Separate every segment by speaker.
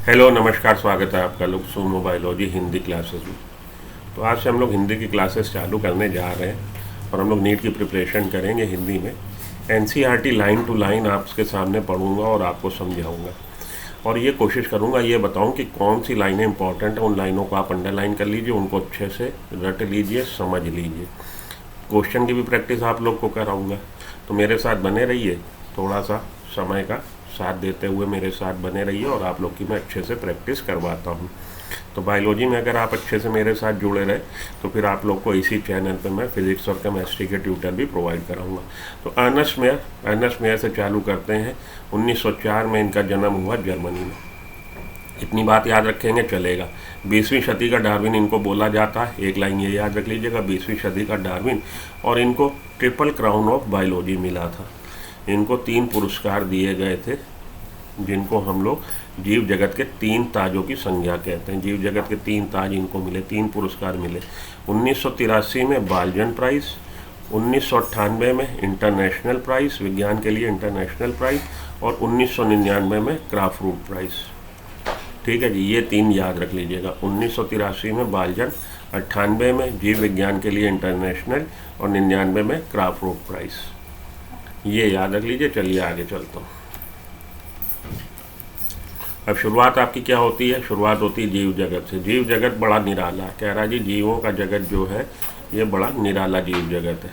Speaker 1: Hello नमस्कार, स्वागत है आपका लोग सुनो बायोलॉजी हिंदी क्लासेस में। तो आज से हम लोग हिंदी की क्लासेस चालू करने जा रहे हैं और हम लोग नीट की प्रिपरेशन करेंगे हिंदी में। एनसीईआरटी लाइन टू लाइन आपके सामने पढ़ूंगा और आपको समझाऊंगा और ये कोशिश करूंगा ये बताऊं कि कौन सी लाइनें इंपॉर्टेंट हैं। उन लाइनों को आप अंडरलाइन कर लीजिए, उनको अच्छे से रट लीजिए, समझ लीजिए। क्वेश्चन की भी प्रैक्टिस आप लोग को कराऊंगा, तो मेरे साथ बने रहिए। थोड़ा सा समय का साथ देते हुए मेरे साथ बने रहिए और आप लोग की मैं अच्छे से प्रैक्टिस करवाता हूँ। तो बायोलॉजी में अगर आप अच्छे से मेरे साथ जुड़े रहे तो फिर आप लोग को इसी चैनल पे मैं फिज़िक्स और केमिस्ट्री के ट्यूटर भी प्रोवाइड कराऊंगा। तो अर्नस्ट मेयर से चालू करते हैं। 1904 में इनका जन्म हुआ जर्मनी में। इतनी बात याद रखेंगे चलेगा। 20वीं सदी का डार्विन इनको बोला जाता है। एक लाइन ये याद रख लीजिएगा, 20वीं सदी का डार्विन। और इनको ट्रिपल क्राउन ऑफ बायोलॉजी मिला था। इनको 3 पुरस्कार दिए गए थे, जिनको हम लोग जीव जगत के 3 ताजों की संज्ञा कहते हैं। जीव जगत के 3 ताज इनको मिले, 3 पुरस्कार मिले। 1983 में बालजन प्राइज़, 1998 में इंटरनेशनल प्राइज़, विज्ञान के लिए इंटरनेशनल प्राइज़, और 1999 में क्राफ्ट रूट प्राइज़। ठीक है जी, ये 3 याद रख लीजिएगा। 1983 में बालजन, 98 में जीव विज्ञान के लिए इंटरनेशनल और 99 में क्राफ्ट रूट प्राइज़। ये याद रख लीजिए। चलिए आगे चलता हूँ। अब शुरुआत आपकी क्या होती है? शुरुआत होती है जीव जगत से। जीव जगत बड़ा निराला है। कह रहा जी जीवों का जगत जो है ये बड़ा निराला जीव जगत है।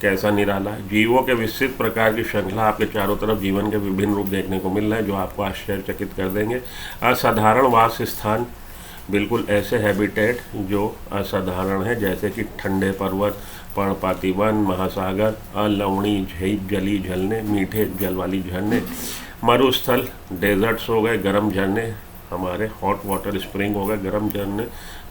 Speaker 1: कैसा निराला है? जीवों के विस्तृत प्रकार की श्रृंखला आपके चारों तरफ जीवन के विभिन्न रूप देखने को मिल रहे हैं, जो आपको आश्चर्यचकित कर देंगे। असाधारण वास स्थान, बिल्कुल ऐसे हैबिटेट जो असाधारण है, जैसे कि ठंडे पर्वत, पर्णपाती वन, महासागर, अलवणी जली झरने, मीठे जल वाली झरने, मरुस्थल, डेजर्ट्स हो गए, गर्म झरने, हमारे हॉट वाटर स्प्रिंग हो गए, गर्म झरने।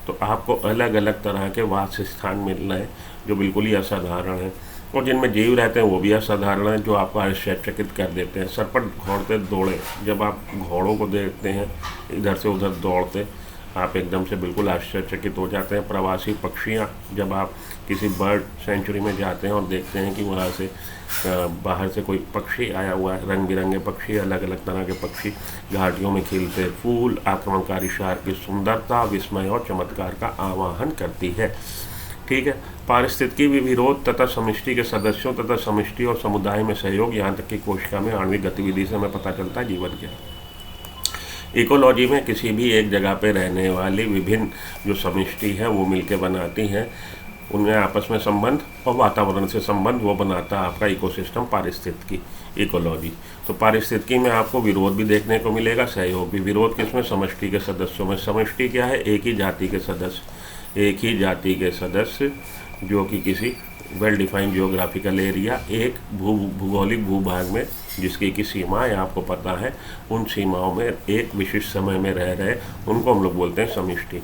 Speaker 1: तो आपको अलग अलग तरह के वास स्थान मिल रहे हैं जो बिल्कुल ही असाधारण हैं, और जिनमें जीव रहते हैं वो भी असाधारण हैं, जो आपको आश्चर्यचकित कर देते हैं। सरपट घोड़ते दौड़े, जब आप घोड़ों को देखते हैं इधर से उधर दौड़ते, आप एकदम से बिल्कुल आश्चर्यचकित हो जाते हैं। प्रवासी पक्षियाँ, जब आप किसी बर्ड सेंचुरी में जाते हैं और देखते हैं कि वहाँ से बाहर से कोई पक्षी आया हुआ है, रंग बिरंगे पक्षी, अलग अलग तरह के पक्षी, घाटियों में खिलते फूल, आक्रमणकारी शार की सुंदरता, विस्मय और चमत्कार का आवाहन करती है। ठीक है। पारिस्थितिकी विरोध तथा समष्टि के सदस्यों तथा समष्टि और समुदाय में सहयोग, यहाँ तक कि कोशिका में आणविक गतिविधि से हमें पता चलता है जीवन क्या है। इकोलॉजी में किसी भी एक जगह पे रहने वाली विभिन्न जो समष्टि है वो मिलके बनाती हैं, उनमें आपस में संबंध और वातावरण से संबंध वो बनाता है आपका इकोसिस्टम, पारिस्थितिकी, इकोलॉजी। तो पारिस्थितिकी में आपको विरोध भी देखने को मिलेगा, सहयोग भी। विरोध किसमें? समष्टि के सदस्यों में। समष्टि क्या है? एक ही जाति के सदस्य, एक ही जाति के सदस्य जो कि किसी वेल डिफाइंड जियोग्राफिकल एरिया, एक भूगोलिक भूभाग में जिसकी की सीमाएँ आपको पता है, उन सीमाओं में एक विशिष्ट समय में रह रहे, उनको हम लोग बोलते हैं समष्टि।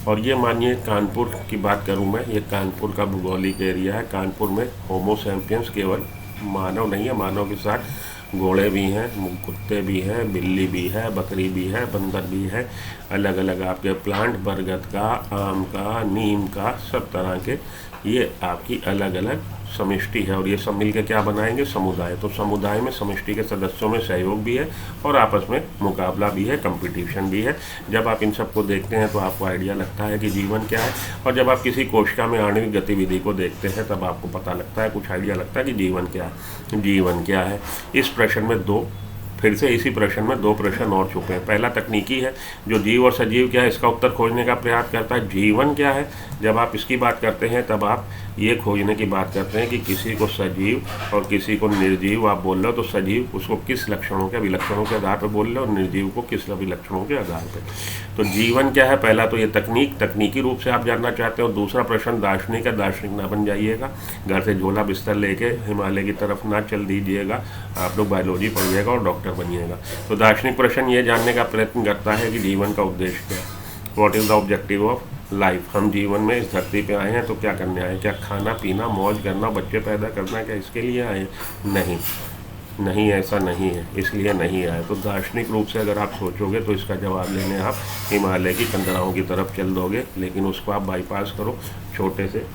Speaker 1: और ये मानिए कानपुर की बात करूं मैं, ये कानपुर का भूगोलिक एरिया है। कानपुर में होमो सैपियंस, केवल मानव नहीं है, मानव के साथ घोड़े भी हैं, कुत्ते भी हैं, बिल्ली भी है, बकरी भी है, बंदर भी है, अलग अलग आपके प्लांट, बरगद का, आम का, नीम का, सब तरह के, ये आपकी अलग अलग समष्टि है। और ये सब मिलकर क्या बनाएंगे? समुदाय। तो समुदाय में समष्टि के सदस्यों में सहयोग भी है और आपस में मुकाबला भी है, कंपटीशन भी है। जब आप इन सबको देखते हैं तो आपको आइडिया लगता है कि जीवन क्या है, और जब आप किसी कोशिका में आणविक गतिविधि को देखते हैं तब आपको पता लगता है, कुछ आइडिया लगता है कि जीवन क्या है। जीवन क्या है? इस प्रश्न में फिर से इसी प्रश्न में 2 प्रश्न और छुपे हैं। पहला तकनीकी है, जो जीव और सजीव क्या है इसका उत्तर खोजने का प्रयास करता है। जीवन क्या है, जब आप इसकी बात करते हैं तब आप ये खोजने की बात करते हैं कि किसी को सजीव और किसी को निर्जीव आप बोल रहे हो, तो सजीव उसको किस लक्षणों के, विलक्षणों के आधार पर बोल रहे हो, और निर्जीव को किस विलक्षणों के आधार पर। तो जीवन क्या है, पहला तो ये तकनीकी रूप से आप जानना चाहते हो। दूसरा प्रश्न दार्शनिक है, दार्शनिक ना बन जाइएगा, घर से झोला बिस्तर लेके हिमालय की तरफ ना चल दीजिएगा, आप लोग बायोलॉजी पढ़िएगा और डॉक्टर बनिएगा। तो दार्शनिक प्रश्न ये जानने का प्रयत्न करता है कि जीवन का उद्देश्य क्या है, what is the objective of life. हम जीवन में इस धरती पे आए हैं तो क्या करने आए हैं? क्या खाना पीना, मौज करना, बच्चे पैदा करना, क्या इसके लिए आए हैं? नहीं नहीं, ऐसा नहीं है, इसलिए नहीं आए। तो दार्शनिक रूप से अगर आप सोचोगे तो इसका जवाब लेने आप हिमालय की कंदराओं की तरफ चल दोगे, लेकिन उसको आप बाईपास करो, छोटे से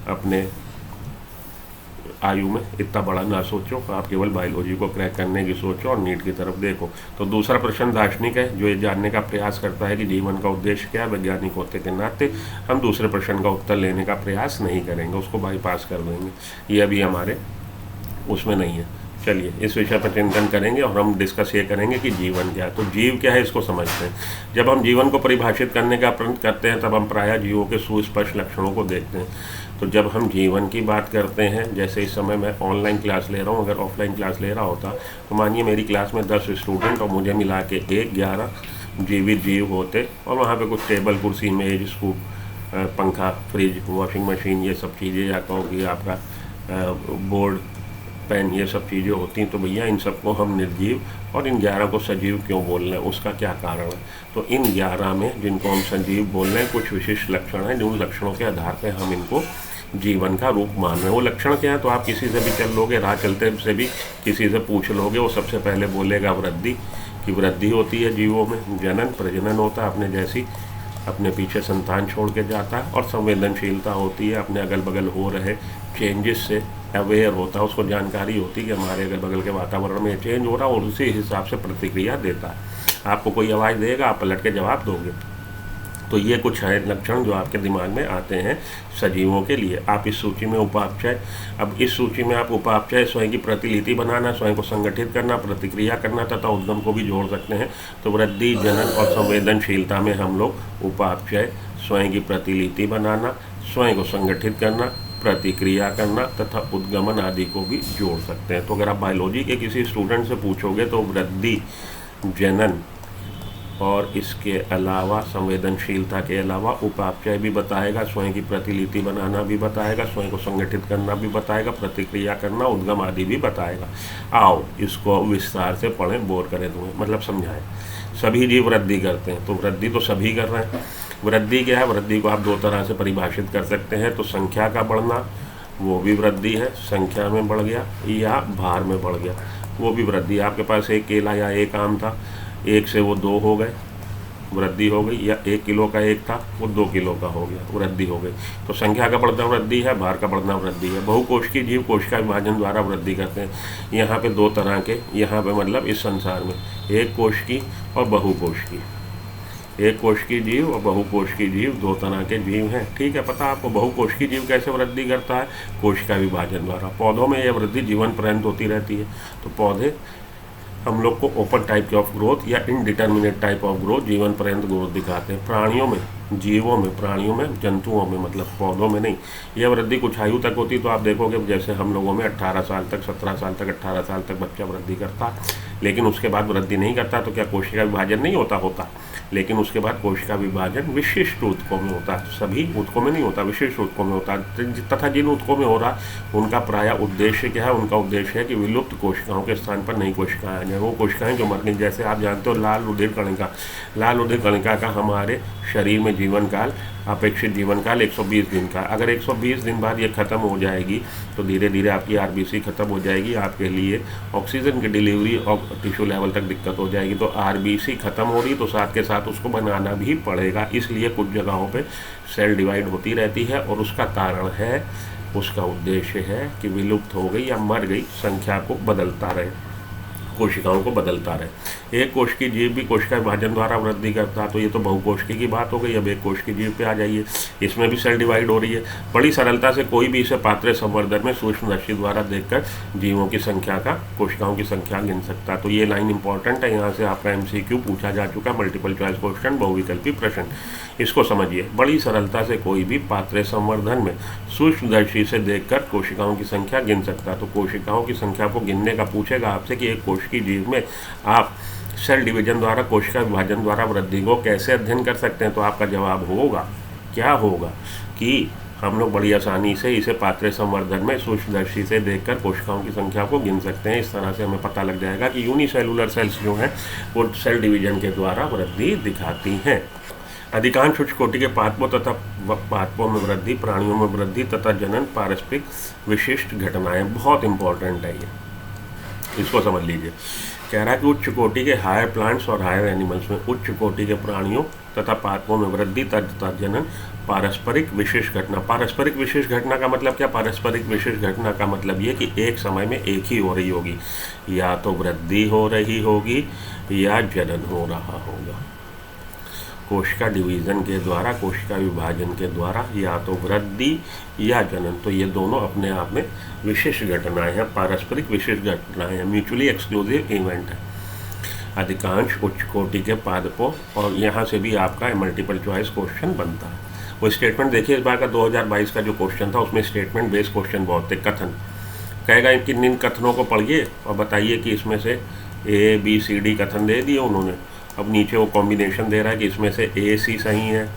Speaker 1: अपने आयु में इतना बड़ा ना सोचो, आप केवल बायोलॉजी को क्रैक करने की सोचो और नीट की तरफ देखो। तो दूसरा प्रश्न दार्शनिक है, जो ये जानने का प्रयास करता है कि जीवन का उद्देश्य क्या है। वैज्ञानिक होते के नाते हम दूसरे प्रश्न का उत्तर लेने का प्रयास नहीं करेंगे, उसको बाईपास कर देंगे, ये अभी हमारे उसमें नहीं है। चलिए इस विषय पर चिंतन करेंगे और हम डिस्कस ये करेंगे कि जीवन क्या है। तो जीव क्या है इसको समझते हैं। जब हम जीवन को परिभाषित करने का प्रयत्न करते हैं तब हम प्रायः जीवों के सुस्पष्ट लक्षणों को देखते हैं। तो जब हम जीवन की बात करते हैं, जैसे इस समय मैं ऑनलाइन क्लास ले रहा हूँ, अगर ऑफलाइन क्लास ले रहा होता तो मानिए मेरी क्लास में 10 स्टूडेंट और मुझे मिला के 11 जीवित जीव होते, और वहाँ पे कुछ टेबल कुर्सी मेज स्कूप पंखा फ्रिज वॉशिंग मशीन ये सब चीज़ें, या कहो कि आपका बोर्ड पेन ये सब चीज़ें होती। तो भैया इन सबको हम निर्जीव और इन 11 को सजीव क्यों बोल रहे हैं, उसका क्या कारण है। तो इन 11 में जिनको हम सजीव बोल रहे हैं कुछ विशिष्ट लक्षण हैं, जिन लक्षणों के आधार पर हम इनको जीवन का रूप मान रहे हैं। वो लक्षण क्या है, तो आप किसी से भी चल लोगे, राह चलते से भी किसी से पूछ लोगे, वो सबसे पहले बोलेगा वृद्धि की वृद्धि होती है जीवों में, जनन प्रजनन होता है अपने जैसी, अपने पीछे संतान छोड़ के जाता है, और संवेदनशीलता होती है, अपने अगल बगल हो रहे चेंजेस से अवेयर होता है, उसको जानकारी होती है कि हमारे अगल बगल के वातावरण में चेंज हो रहा है और उसी हिसाब से प्रतिक्रिया देता है। आपको कोई आवाज़ देगा, आप पलट के जवाब दोगे। तो ये कुछ है लक्षण जो आपके दिमाग में आते हैं सजीवों के लिए। आप इस सूची में उपापचय, अब इस सूची में आप उपापचय स्वयं की प्रतिलिपि बनाना, स्वयं को संगठित करना, प्रतिक्रिया करना तथा उद्गम को भी जोड़ सकते हैं। तो वृद्धि जनन और संवेदनशीलता में हम लोग उपापचय स्वयं की प्रतिलिपि बनाना, स्वयं को संगठित करना, प्रतिक्रिया करना तथा उद्गमन आदि को भी जोड़ सकते हैं। तो अगर आप बायोलॉजी के किसी स्टूडेंट से पूछोगे तो वृद्धि जनन और इसके अलावा संवेदनशीलता के अलावा उपापचय भी बताएगा, स्वयं की प्रतिलिपि बनाना भी बताएगा, स्वयं को संगठित करना भी बताएगा, प्रतिक्रिया करना, उद्गम आदि भी बताएगा। आओ इसको विस्तार से पढ़ें, बोर करें तुम्हें, मतलब समझाएं। सभी जीव वृद्धि करते हैं, तो वृद्धि तो सभी कर रहे हैं। वृद्धि क्या है, वृद्धि को आप दो तरह से परिभाषित कर सकते हैं। तो संख्या का बढ़ना वो भी वृद्धि है, संख्या में बढ़ गया, या भार में बढ़ गया वो भी वृद्धि। आपके पास एक केला या एक आम था, 1 से वो 2 हो गए, वृद्धि हो गई, या 1 किलो का एक था वो 2 किलो का हो गया, वृद्धि हो गई। तो संख्या का बढ़ना वृद्धि है, भार का बढ़ना वृद्धि है। बहुकोशिकीय जीव कोशिका विभाजन द्वारा वृद्धि करते हैं। यहाँ पे 2 तरह के, यहाँ पे मतलब इस संसार में एक कोशिकीय और बहुकोशिकीय, एक कोशिकीय जीव और बहुकोशिकीय जीव 2 तरह के जीव हैं। ठीक है, पता आपको बहुकोशिकीय जीव कैसे वृद्धि करता है, कोशिका विभाजन द्वारा। पौधों में यह वृद्धि जीवन पर्यंत होती रहती है। तो पौधे हम लोग को ओपन टाइप ऑफ ग्रोथ या इनडिटर्मिनेट टाइप ऑफ ग्रोथ, जीवन पर्यंत ग्रोथ दिखाते हैं। प्राणियों में, जीवों में, प्राणियों में, जंतुओं में, मतलब पौधों में नहीं, यह वृद्धि कुछ आयु तक होती। तो आप देखोगे जैसे हम लोगों में 18 साल तक, 17 साल तक, 18 साल तक बच्चा वृद्धि करता, लेकिन उसके बाद वृद्धि नहीं करता। तो क्या कोशिका विभाजन नहीं होता, लेकिन उसके बाद कोशिका विभाजन विशिष्ट ऊतकों में होता है। सभी ऊतकों में नहीं होता, विशिष्ट ऊतकों में होता है। तथा जिन ऊतकों में हो रहा उनका प्रायः उद्देश्य क्या है, उनका उद्देश्य है कि विलुप्त कोशिकाओं के स्थान पर नई कोशिकाएं आ जाए। वो कोशिकाएं जो मर गई, जैसे आप जानते हो लाल रुधिर कणिका, लाल रुधिर कणिका का हमारे शरीर में जीवन काल, अपेक्षित जीवन काल 120 दिन का। अगर 120 दिन बाद ये ख़त्म हो जाएगी तो धीरे धीरे आपकी आरबीसी ख़त्म हो जाएगी, आपके लिए ऑक्सीजन की डिलीवरी और टिश्यू लेवल तक दिक्कत हो जाएगी। तो आरबीसी ख़त्म हो रही तो साथ के साथ उसको बनाना भी पड़ेगा। इसलिए कुछ जगहों पे सेल डिवाइड होती रहती है, और उसका कारण है, उसका उद्देश्य है कि विलुप्त हो गई या मर गई संख्या को बदलता रहे, कोशिकाओं को बदलता रहे। एक कोशिकीय जीव भी कोशिका विभाजन द्वारा वृद्धि करता है। तो ये तो बहुकोशिकीय की बात हो गई। अब एक कोशिकीय जीव पे आ जाइए, इसमें भी सेल डिवाइड हो रही है। बड़ी सरलता से कोई भी इसे पात्रे संवर्धन में सूक्ष्मदर्शी द्वारा देखकर जीवों की संख्या का, कोशिकाओं की संख्या गिन सकता है। तो ये लाइन इंपॉर्टेंट है, यहाँ से आपका MCQ पूछा जा चुका, मल्टीपल चॉइस क्वेश्चन, बहुविकल्पी प्रश्न। इसको समझिए, बड़ी सरलता से कोई भी पात्रे संवर्धन में सूक्ष्मदर्शी से देखकर कोशिकाओं की संख्या गिन सकता है। तो कोशिकाओं की संख्या को गिनने का पूछेगा आपसे कि एक कोशिकीय जीव में आप सेल डिवीजन द्वारा, कोशिका विभाजन द्वारा वृद्धि को कैसे अध्ययन कर सकते हैं। तो आपका जवाब होगा, क्या होगा, कि हम लोग बड़ी आसानी से इसे पात्रे संवर्धन में सूक्ष्मदर्शी से देखकर कोशिकाओं की संख्या को गिन सकते हैं। इस तरह से हमें पता लग जाएगा कि यूनिसेलुलर सेल्स जो हैं वो सेल डिवीजन के द्वारा वृद्धि दिखाती हैं। अधिकांश उच्च कोटि के पादपों तथा पादपों में वृद्धि, प्राणियों में वृद्धि तथा जनन पारस्परिक विशिष्ट घटनाएं, बहुत इंपॉर्टेंट है ये, इसको समझ लीजिए। कह रहा है कि उच्च कोटि के हायर प्लांट्स और हायर एनिमल्स में, उच्च कोटि के प्राणियों तथा पादपों में वृद्धि तथा जनन। पारस्परिक विशेष घटना। पारस्परिक विशेष घटना का मतलब क्या? पारस्परिक विशेष घटना का मतलब ये कि एक समय में एक ही हो रही होगी, या तो वृद्धि हो रही होगी या जनन हो रहा होगा। कोशिका डिवीज़न के द्वारा, कोशिका विभाजन के द्वारा, या तो वृद्धि या जनन। तो ये दोनों अपने आप में विशेष घटनाएं हैं, पारस्परिक विशेष घटनाएं हैं, म्यूचुअली एक्सक्लूसिव इवेंट है। अधिकांश उच्च कोटि के पादपों, और यहाँ से भी आपका मल्टीपल चॉइस क्वेश्चन बनता है। वो स्टेटमेंट देखिए, इस बार का 2022 का जो क्वेश्चन था उसमें स्टेटमेंट बेस्ड क्वेश्चन बहुत थे। कथन कहेगा इन कथनों को पढ़िए और बताइए कि इसमें से ABCD कथन दे दिए उन्होंने। अब नीचे वो कॉम्बिनेशन दे रहा है कि इसमें से AC सही है,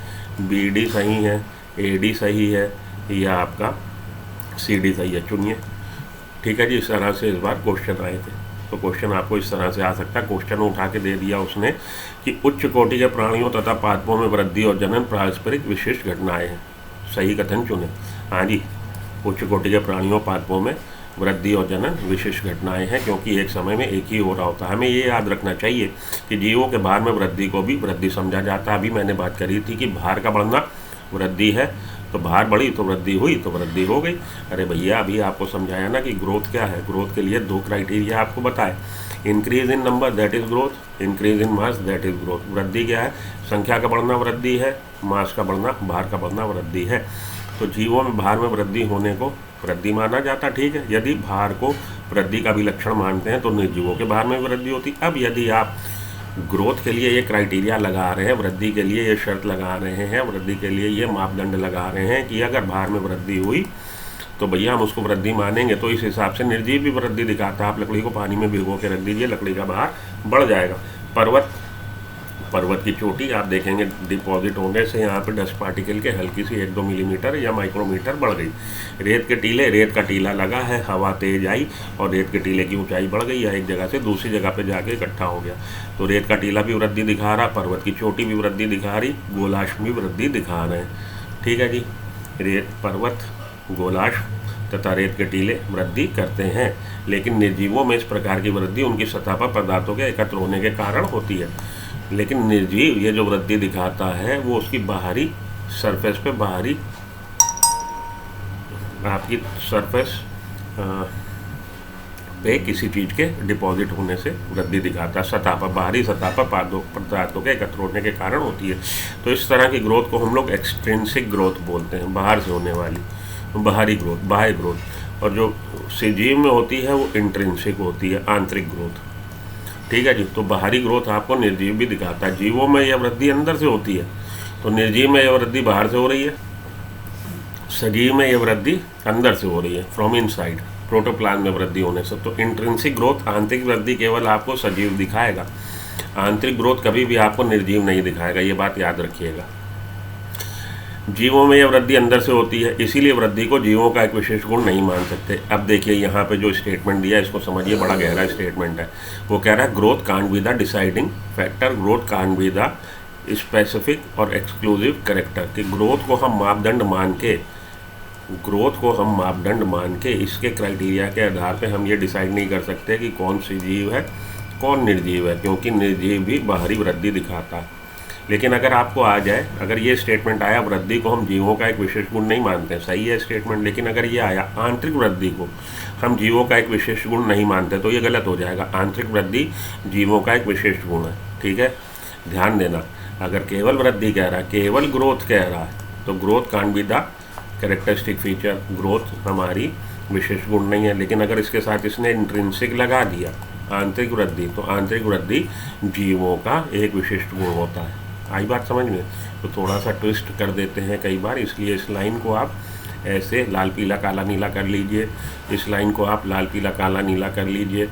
Speaker 1: BD सही है, AD सही है, या आपका CD सही है, चुनिए। ठीक है जी, इस तरह से इस बार क्वेश्चन आए थे। तो क्वेश्चन आपको इस तरह से आ सकता है। क्वेश्चन उठा के दे दिया उसने कि उच्च कोटि के प्राणियों तथा पादपों में वृद्धि और जनन पारस्परिक विशेष घटनाएं हैं। सही कथन चुने। हाँ जी, उच्च कोटि के प्राणियों पादपों में वृद्धि और जनन विशेष घटनाएं हैं, क्योंकि एक समय में एक ही हो रहा होता है। हमें ये याद रखना चाहिए कि जीवों के भार में वृद्धि को भी वृद्धि समझा जाता है। अभी मैंने बात करी थी कि भार का बढ़ना वृद्धि है, तो भार बढ़ी तो वृद्धि हुई, तो वृद्धि हो गई। अरे भैया, अभी आपको समझाया ना कि ग्रोथ क्या है। ग्रोथ के लिए 2 क्राइटेरिया आपको बताए, increase in number that is growth, increase in mass that is growth. वृद्धि क्या है? संख्या का बढ़ना वृद्धि है, मास का बढ़ना, भार का बढ़ना वृद्धि है। तो जीवों में भार में वृद्धि होने को वृद्धि माना जाता, ठीक है। यदि भार को वृद्धि का भी लक्षण मानते हैं तो निर्जीवों के भार में वृद्धि होती। अब यदि आप ग्रोथ के लिए ये क्राइटेरिया लगा रहे हैं, वृद्धि के लिए ये शर्त लगा रहे हैं, वृद्धि के लिए ये मापदंड लगा रहे हैं कि अगर भार में वृद्धि हुई तो भैया हम उसको वृद्धि मानेंगे, तो इस हिसाब से निर्जीव भी वृद्धि दिखाता है। आप लकड़ी को पानी में भिगो के रख दीजिए, लकड़ी का भार बढ़ जाएगा। पर्वत की चोटी आप देखेंगे डिपॉजिट होने से यहाँ पे डस्ट पार्टिकल के हल्की सी 1-2 मिलीमीटर या माइक्रोमीटर बढ़ गई। रेत का टीला लगा है, हवा तेज आई और रेत के टीले की ऊंचाई बढ़ गई, या एक जगह से दूसरी जगह पे जाके इकट्ठा हो गया। तो रेत का टीला भी वृद्धि दिखा रहा, पर्वत की चोटी भी वृद्धि दिखा रही, गोलाश्म भी वृद्धि दिखा रहे हैं। ठीक है जी, पर्वत, गोलाश्म तथा रेत के टीले वृद्धि करते हैं, लेकिन निर्जीवों में इस प्रकार की वृद्धि उनकी सतह पर पदार्थों के एकत्र होने के कारण होती है। लेकिन निर्जीव ये जो वृद्धि दिखाता है वो उसकी बाहरी सरफेस पे, बाहरी आपकी सरफेस पे किसी चीज़ के डिपॉजिट होने से वृद्धि दिखाता है। सतह पर, बाहरी सतह पर पदार्थों के एकत्र होने के कारण होती है। तो इस तरह की ग्रोथ को हम लोग एक्सट्रिंसिक ग्रोथ बोलते हैं, बाहर से होने वाली बाहरी ग्रोथ, बाह्य ग्रोथ। और जो जीव में होती है वो इंट्रिंसिक होती है, आंतरिक ग्रोथ। ठीक है जी, तो बाहरी ग्रोथ आपको निर्जीव भी दिखाता है। जीवों में यह वृद्धि अंदर से होती है, तो निर्जीव में यह वृद्धि बाहर से हो रही है, सजीव में यह वृद्धि अंदर से हो रही है, फ्रॉम इनसाइड, प्रोटोप्लाज्म में वृद्धि होने से। तो इंट्रिंसिक ग्रोथ, आंतरिक वृद्धि केवल आपको सजीव दिखाएगा, आंतरिक ग्रोथ कभी भी आपको निर्जीव नहीं दिखाएगा, ये बात याद रखिएगा। जीवों में यह वृद्धि अंदर से होती है, इसीलिए वृद्धि को जीवों का एक विशेष गुण नहीं मान सकते। अब देखिए यहाँ पे जो स्टेटमेंट दिया है इसको समझिए, बड़ा गहरा स्टेटमेंट है। वो कह रहा है growth can't be the deciding factor, growth can't be the specific और एक्सक्लूसिव कैरेक्टर। कि ग्रोथ को हम मापदंड मान के इसके क्राइटेरिया के आधार पे हम ये डिसाइड नहीं कर सकते कि कौन सी जीव है कौन निर्जीव है, क्योंकि निर्जीव भी बाहरी वृद्धि दिखाता है। लेकिन अगर आपको आ जाए, अगर ये स्टेटमेंट आया वृद्धि को हम जीवों का एक विशेष गुण नहीं मानते, सही है स्टेटमेंट, लेकिन अगर ये आया आंतरिक वृद्धि को हम जीवों का एक विशेष गुण नहीं मानते, तो ये गलत हो जाएगा। आंतरिक वृद्धि जीवों का एक विशेष गुण है, ठीक है, ध्यान देना। अगर केवल वृद्धि कह रहा है, केवल ग्रोथ कह रहा है, तो growth can't be the characteristic feature, growth हमारी विशेष गुण नहीं है। लेकिन अगर इसके साथ इसने इंट्रिंसिक लगा दिया आंतरिक वृद्धि, तो आंतरिक वृद्धि जीवों का एक विशिष्ट गुण होता है। आई बात समझ में? तो थोड़ा सा ट्विस्ट कर देते हैं कई बार, इसलिए इस लाइन को आप ऐसे लाल पीला काला नीला कर लीजिए, इस लाइन को आप लाल पीला काला नीला कर लीजिए।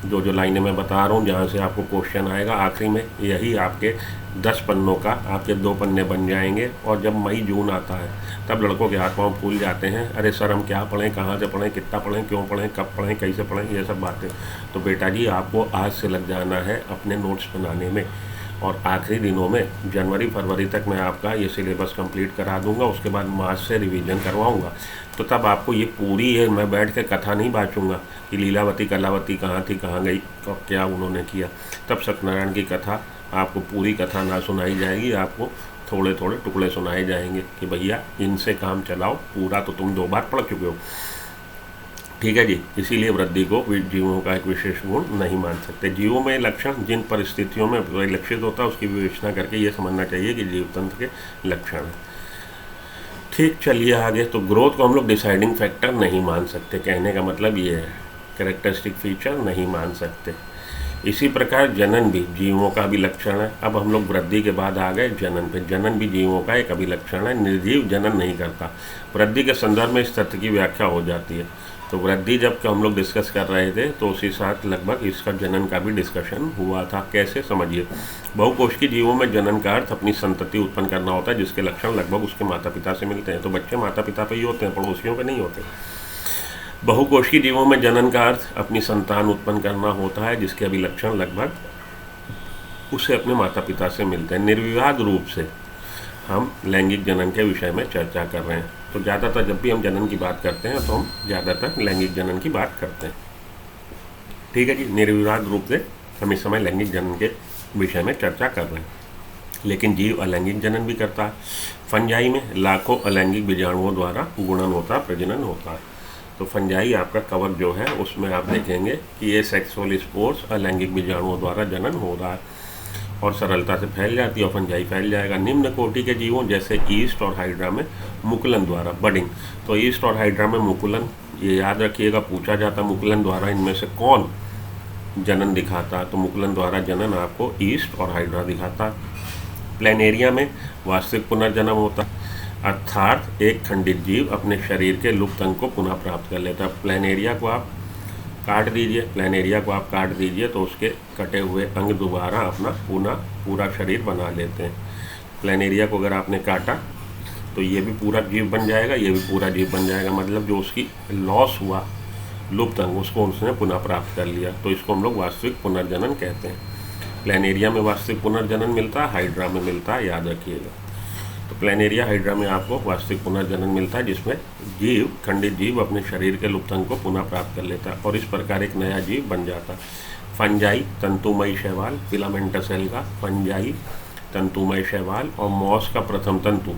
Speaker 1: जो लाइनें मैं बता रहा हूँ जहाँ से आपको क्वेश्चन आएगा आखिरी में, यही आपके 10 पन्नों का आपके 2 पन्ने बन जाएंगे। और जब मई जून आता है तब लड़कों के हाथ पाँव फूल जाते हैं, अरे सर हम क्या पढ़ें, कहाँ से पढ़ें, कितना पढ़ें, क्यों पढ़ें, कब पढ़ें, कैसे पढ़ें, ये सब बातें। तो बेटा जी आपको आज से लग जाना है अपने नोट्स बनाने में, और आखिरी दिनों में जनवरी फरवरी तक मैं आपका ये सिलेबस कंप्लीट करा दूंगा। उसके बाद मार्च से रिवीजन करवाऊंगा। तो तब आपको ये पूरी है, मैं बैठ के कथा नहीं बाँचूंगा कि लीलावती कलावती कहाँ थी, कहाँ गई, कब क्या उन्होंने किया। तब सत्यनारायण की कथा आपको पूरी कथा ना सुनाई जाएगी, आपको थोड़े थोड़े टुकड़े सुनाए जाएंगे कि भैया इनसे काम चलाओ, पूरा तो तुम 2 बार पढ़ चुके हो। ठीक है जी। इसीलिए वृद्धि को जीवों का एक विशेष गुण नहीं मान सकते। जीवों में लक्षण जिन परिस्थितियों में परिलक्षित होता है उसकी विवेचना करके ये समझना चाहिए कि जीव तंत्र के लक्षण है। ठीक, चलिए आगे। तो ग्रोथ को हम लोग डिसाइडिंग फैक्टर नहीं मान सकते, कहने का मतलब ये है, कैरेक्टरिस्टिक फीचर नहीं मान सकते। इसी प्रकार जनन भी जीवों का अभिलक्षण है। अब हम लोग वृद्धि के बाद आ गए जनन पे। जनन भी जीवों का एक अभिलक्षण है। निर्जीव जनन नहीं करता। वृद्धि के संदर्भ में इस तथ्य की व्याख्या हो जाती है। तो वृद्धि जब हम लोग डिस्कस कर रहे थे तो उसी साथ लगभग इसका जनन का भी डिस्कशन हुआ था। कैसे, समझिए। बहुकोशिकीय जीवों में जनन का अर्थ अपनी संतति उत्पन्न करना होता है, जिसके लक्षण लगभग उसके माता पिता से मिलते हैं। तो बच्चे माता पिता पे ही होते हैं, पड़ोसियों पे नहीं होते। बहुकोशिकीय जीवों में जनन का अर्थ अपनी संतान उत्पन्न करना होता है, जिसके अभिलक्षण लगभग उसे अपने माता पिता से मिलते हैं। निर्विवाद रूप से हम लैंगिक जनन के विषय में चर्चा कर रहे हैं। तो ज़्यादातर जब भी हम जनन की बात करते हैं तो हम ज़्यादातर लैंगिक जनन की बात करते हैं। ठीक है जी। निर्विवाद रूप से हम इस समय लैंगिक जनन के विषय में चर्चा कर रहे हैं। लेकिन जीव अलैंगिक जनन भी करता है। फंजाई में लाखों अलैंगिक बीजाणुओं द्वारा गुणन होता है, प्रजनन होता है। तो फंजाई आपका कवक जो है उसमें आप देखेंगे कि ये सेक्सुअल स्पोर्स अलैंगिक बीजाणुओं द्वारा जनन हो रहा है और सरलता से फैल जाती है और फंजाई फैल जाएगा। निम्न कोटि के जीवों जैसे ईस्ट और हाइड्रा में मुकुलन द्वारा बडिंग। तो ईस्ट और हाइड्रा में मुकुलन, ये याद रखिएगा, पूछा जाता मुकुलन द्वारा इनमें से कौन जनन दिखाता है। तो मुकुलन द्वारा जनन आपको ईस्ट और हाइड्रा दिखाता है। प्लेनेरिया में वास्तविक पुनर्जन्म होता है, अर्थात एक खंडित जीव अपने शरीर के लुप्त अंग को पुनः प्राप्त कर लेता है। प्लेनेरिया को आप काट दीजिए तो उसके कटे हुए अंग दोबारा अपना पूरा शरीर बना लेते हैं। प्लेनेरिया को अगर आपने काटा तो ये भी पूरा जीव बन जाएगा, ये भी पूरा जीव बन जाएगा। मतलब जो उसकी लॉस हुआ लुप्त अंग, उसको उसने पुनः प्राप्त कर लिया। तो इसको हम लोग वास्तविक पुनर्जनन कहते हैं। प्लेनेरिया में वास्तविक पुनर्जनन मिलता है, हाइड्रा में मिलता है, याद रखिएगा। तो प्लेनेरिया हाइड्रा में आपको वास्तविक पुनर्जनन मिलता है, जिसमें खंडित जीव अपने शरीर के लुप्त अंग को पुनः प्राप्त कर लेता है और इस प्रकार एक नया जीव बन जाता है। फंजाई तंतुमय शैवाल, फिलामेंटस एल्गा, फंजाई तंतुमय शैवाल और मॉस का प्रथम तंतु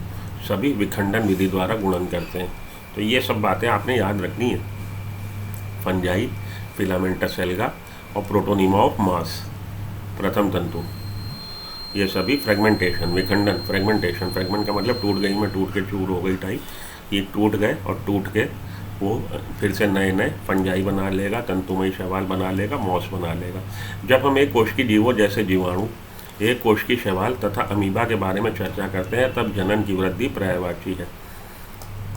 Speaker 1: सभी विखंडन विधि द्वारा गुणन करते हैं। तो ये सब बातें आपने याद रखनी है। फंजाई, फिलामेंटस एल्गा और प्रोटोनिमा ऑफ मॉस प्रथम तंतु, ये सभी फ्रेगमेंटेशन, विखंडन, फ्रेगमेंट का मतलब टूट गई में टूट के चूर हो गई टाइप, ये टूट गए और टूट के वो फिर से नए नए फंजाई बना लेगा, तंतुमय शैवाल बना लेगा, मॉस बना लेगा। जब हम एक कोशिकीय जीवों जैसे जीवाणु, एक कोशिकीय शैवाल तथा अमीबा के बारे में चर्चा करते हैं तब जनन की वृद्धि पर्यायवाची है।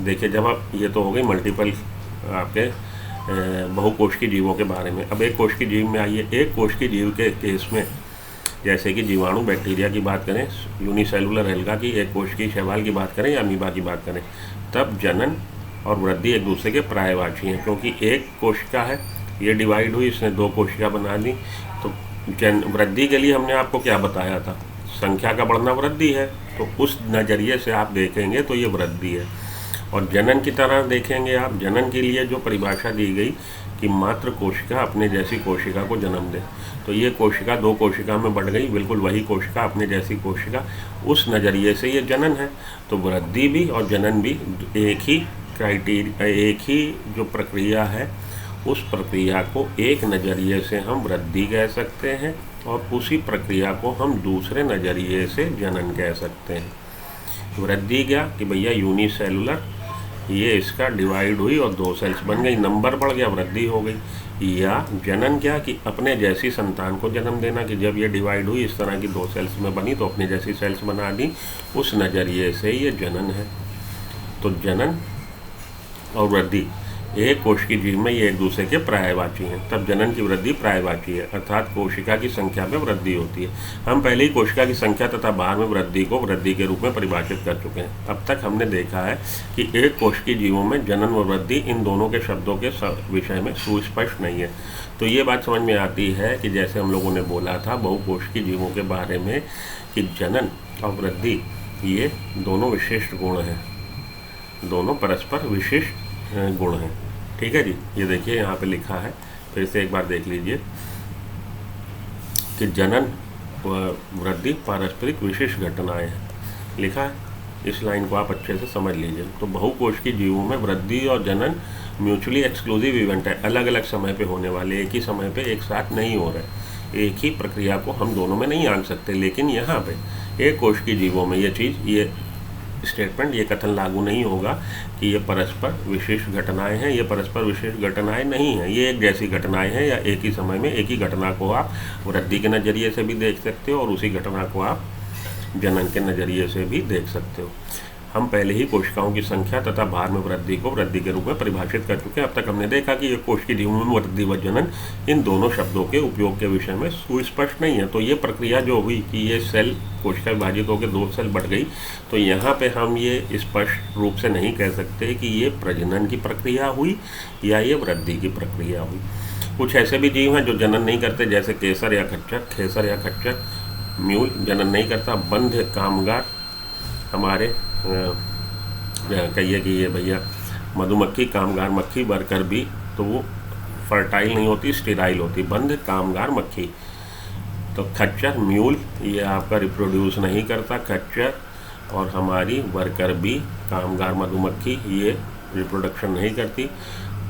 Speaker 1: देखिए, जब आप, ये तो हो गई मल्टीपल आपके बहुकोशिकीय जीवों के बारे में। अब एक कोशिकीय जीव में आइए। एक कोशिकीय जीव के केस में जैसे कि जीवाणु, बैक्टीरिया की बात करें, यूनिसेलुलर एल्गा की, एक कोशिकीय शैवाल की बात करें या अमीबा की बात करें, तब जनन और वृद्धि एक दूसरे के पर्यायवाची हैं। क्योंकि एक कोशिका है, ये डिवाइड हुई, इसने 2 कोशिका बना दी। तो वृद्धि के लिए हमने आपको क्या बताया था, संख्या का बढ़ना वृद्धि है। तो उस नज़रिए से आप देखेंगे तो ये वृद्धि है। और जनन की तरह देखेंगे आप, जनन के लिए जो परिभाषा दी गई कि मात्र कोशिका अपने जैसी कोशिका को जन्म दे, तो ये कोशिका 2 कोशिका में बढ़ गई, बिल्कुल वही कोशिका अपने जैसी कोशिका, उस नज़रिए से ये जनन है। तो वृद्धि भी और जनन भी एक ही क्राइटेरिया, एक ही जो प्रक्रिया है, उस प्रक्रिया को एक नज़रिए से हम वृद्धि कह सकते हैं और उसी प्रक्रिया को हम दूसरे नज़रिए से जनन कह सकते हैं। वृद्धि क्या कि भैया यूनिसेलुलर, ये इसका डिवाइड हुई और 2 सेल्स बन गई, नंबर बढ़ गया, वृद्धि हो गई। या जनन क्या कि अपने जैसी संतान को जन्म देना, कि जब ये डिवाइड हुई इस तरह की 2 सेल्स में बनी तो अपनी जैसी सेल्स बना दी, उस नज़रिए से ये जनन है। तो जनन और वृद्धि एक कोशिकीय जीव में ये एक दूसरे के पर्यायवाची हैं। तब जनन की वृद्धि पर्यायवाची है, अर्थात कोशिका की संख्या में वृद्धि होती है। हम पहले ही कोशिका की संख्या तथा बाहर में वृद्धि को वृद्धि के रूप में परिभाषित कर चुके हैं। अब तक हमने देखा है कि एक कोशिकीय जीवों में जनन व वृद्धि, इन दोनों के शब्दों के विषय में सुस्पष्ट नहीं है। तो ये बात समझ में आती है कि जैसे हम लोगों ने बोला था बहुकोशिकीय जीवों के बारे में कि जनन और वृद्धि ये दोनों विशिष्ट गुण हैं, दोनों परस्पर विशिष्ट गुण हैं। ठीक है जी। ये देखिए यहाँ पे लिखा है, फिर से एक बार देख लीजिए कि जनन वृद्धि पारस्परिक विशेष घटनाएं हैं, लिखा है। इस लाइन को आप अच्छे से समझ लीजिए। तो बहुकोशिकीय जीवों में वृद्धि और जनन म्यूचुअली एक्सक्लूसिव इवेंट है, अलग अलग समय पे होने वाले, एक ही समय पे एक साथ नहीं हो रहे। एक ही प्रक्रिया को हम दोनों में नहीं आंक सकते। लेकिन यहाँ पे एक कोशिकीय जीवों में ये स्टेटमेंट, ये कथन लागू नहीं होगा कि ये परस्पर विशेष घटनाएं हैं। ये परस्पर विशेष घटनाएं नहीं हैं, ये एक जैसी घटनाएं हैं, या एक ही समय में एक ही घटना को आप वृद्धि के नज़रिए से भी देख सकते हो और उसी घटना को आप जनन के नज़रिए से भी देख सकते हो। हम पहले ही कोशिकाओं की संख्या तथा भार में वृद्धि को वृद्धि के रूप में परिभाषित कर चुके हैं। अब तक हमने देखा कि ये कोशिकीय जीवों में वृद्धि व जनन, इन दोनों शब्दों के उपयोग के विषय में सुस्पष्ट नहीं है। तो ये प्रक्रिया जो हुई कि ये सेल कोशिका विभाजित होकर 2 सेल बढ़ गई, तो यहाँ पे हम ये स्पष्ट रूप से नहीं कह सकते कि ये प्रजनन की प्रक्रिया हुई या ये वृद्धि की प्रक्रिया हुई। कुछ ऐसे भी जीव हैं जो जनन नहीं करते, जैसे केसर या खच्चर। खेसर या खच्चर म्यूल जनन नहीं करता। बंध कामगार हमारे कहिए कि ये भैया मधुमक्खी, कामगार मक्खी, वर्कर बी, तो वो फर्टाइल नहीं होती, स्टेराइल होती। बंध कामगार मक्खी। तो खच्चर म्यूल ये आपका रिप्रोड्यूस नहीं करता, खच्चर। और हमारी वर्कर बी, कामगार मधुमक्खी, ये रिप्रोडक्शन नहीं करती।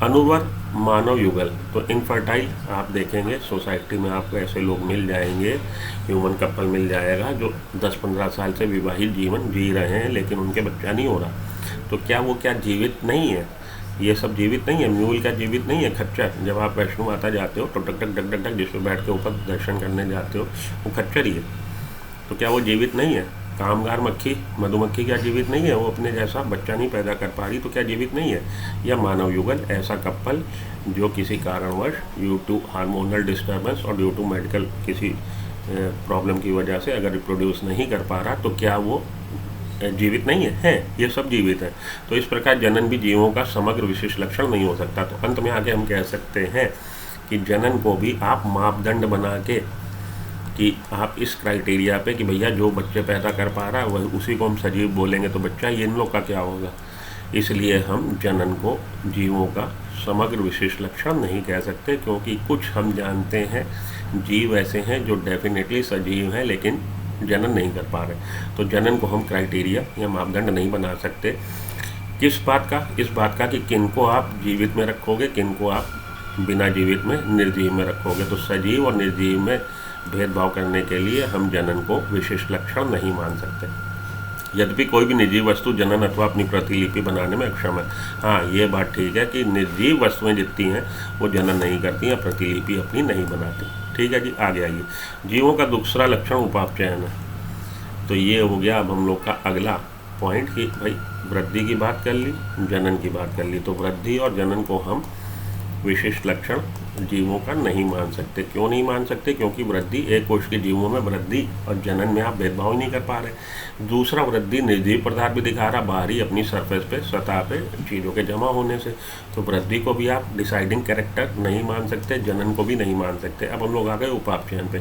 Speaker 1: अनुवर मानव युगल, तो इनफर्टाइल आप देखेंगे सोसाइटी में आपको ऐसे लोग मिल जाएंगे, ह्यूमन कपल मिल जाएगा जो 10-15 साल से विवाहित जीवन जी रहे हैं लेकिन उनके बच्चा नहीं हो रहा। तो क्या वो जीवित नहीं है? ये सब जीवित नहीं है। म्यूल क्या जीवित नहीं है? खच्चर, जब आप वैष्णो माता जाते हो तो टक टक डक डक डक जिस पे बैठ के ऊपर दर्शन करने जाते हो वो खच्चर ही है। तो क्या वो जीवित नहीं है? कामगार मक्खी, मधुमक्खी क्या जीवित नहीं है? वो अपने जैसा बच्चा नहीं पैदा कर पा रही, तो क्या जीवित नहीं है? या मानव युगल, ऐसा कपल जो किसी कारणवश ड्यू टू हार्मोनल डिस्टर्बेंस और ड्यू टू मेडिकल किसी प्रॉब्लम की वजह से अगर रिप्रोड्यूस नहीं कर पा रहा, तो क्या वो जीवित नहीं है? ये सब जीवित है। तो इस प्रकार जनन भी जीवों का समग्र विशेष लक्षण नहीं हो सकता। तो अंत में आके हम कह सकते हैं कि जनन को भी आप मापदंड बना के, कि आप इस क्राइटेरिया पे कि भैया जो बच्चे पैदा कर पा रहा है वह उसी को हम सजीव बोलेंगे, तो बच्चा ये इन लोग का क्या होगा। इसलिए हम जनन को जीवों का समग्र विशेष लक्षण नहीं कह सकते, क्योंकि कुछ हम जानते हैं जीव ऐसे हैं जो डेफिनेटली सजीव हैं लेकिन जनन नहीं कर पा रहे। तो जनन को हम क्राइटेरिया या मापदंड नहीं बना सकते। किस बात का? इस बात का कि किनको आप जीवित में रखोगे, किनको आप बिना जीवित में, निर्जीव में रखोगे। तो सजीव और निर्जीव में भेदभाव करने के लिए हम जनन को विशेष लक्षण नहीं मान सकते। यद्यपि कोई भी निर्जीव वस्तु जनन अथवा अपनी प्रतिलिपि बनाने में अक्षम है। हाँ, ये बात ठीक है कि निर्जीव वस्तुएं जितनी हैं वो जनन नहीं करती हैं, प्रतिलिपि अपनी नहीं बनाती। ठीक है जी, आगे आइए। जीवों का दूसरा लक्षण उपापचयन है। तो ये हो गया अब हम लोग का अगला पॉइंट कि भाई वृद्धि की बात कर ली, जनन की बात कर ली। तो वृद्धि और जनन को हम विशिष्ट लक्षण जीवों का नहीं मान सकते। क्यों नहीं मान सकते? क्योंकि वृद्धि एक कोश के जीवों में वृद्धि और जनन में आप भेदभाव ही नहीं कर पा रहे। दूसरा, वृद्धि निर्जीव पदार्थ भी दिखा रहा बाहरी अपनी सरफेस पे, सतह पे चीज़ों के जमा होने से। तो वृद्धि को भी आप डिसाइडिंग कैरेक्टर नहीं मान सकते, जनन को भी नहीं मान सकते। अब हम लोग आ गए उपापचयन पे।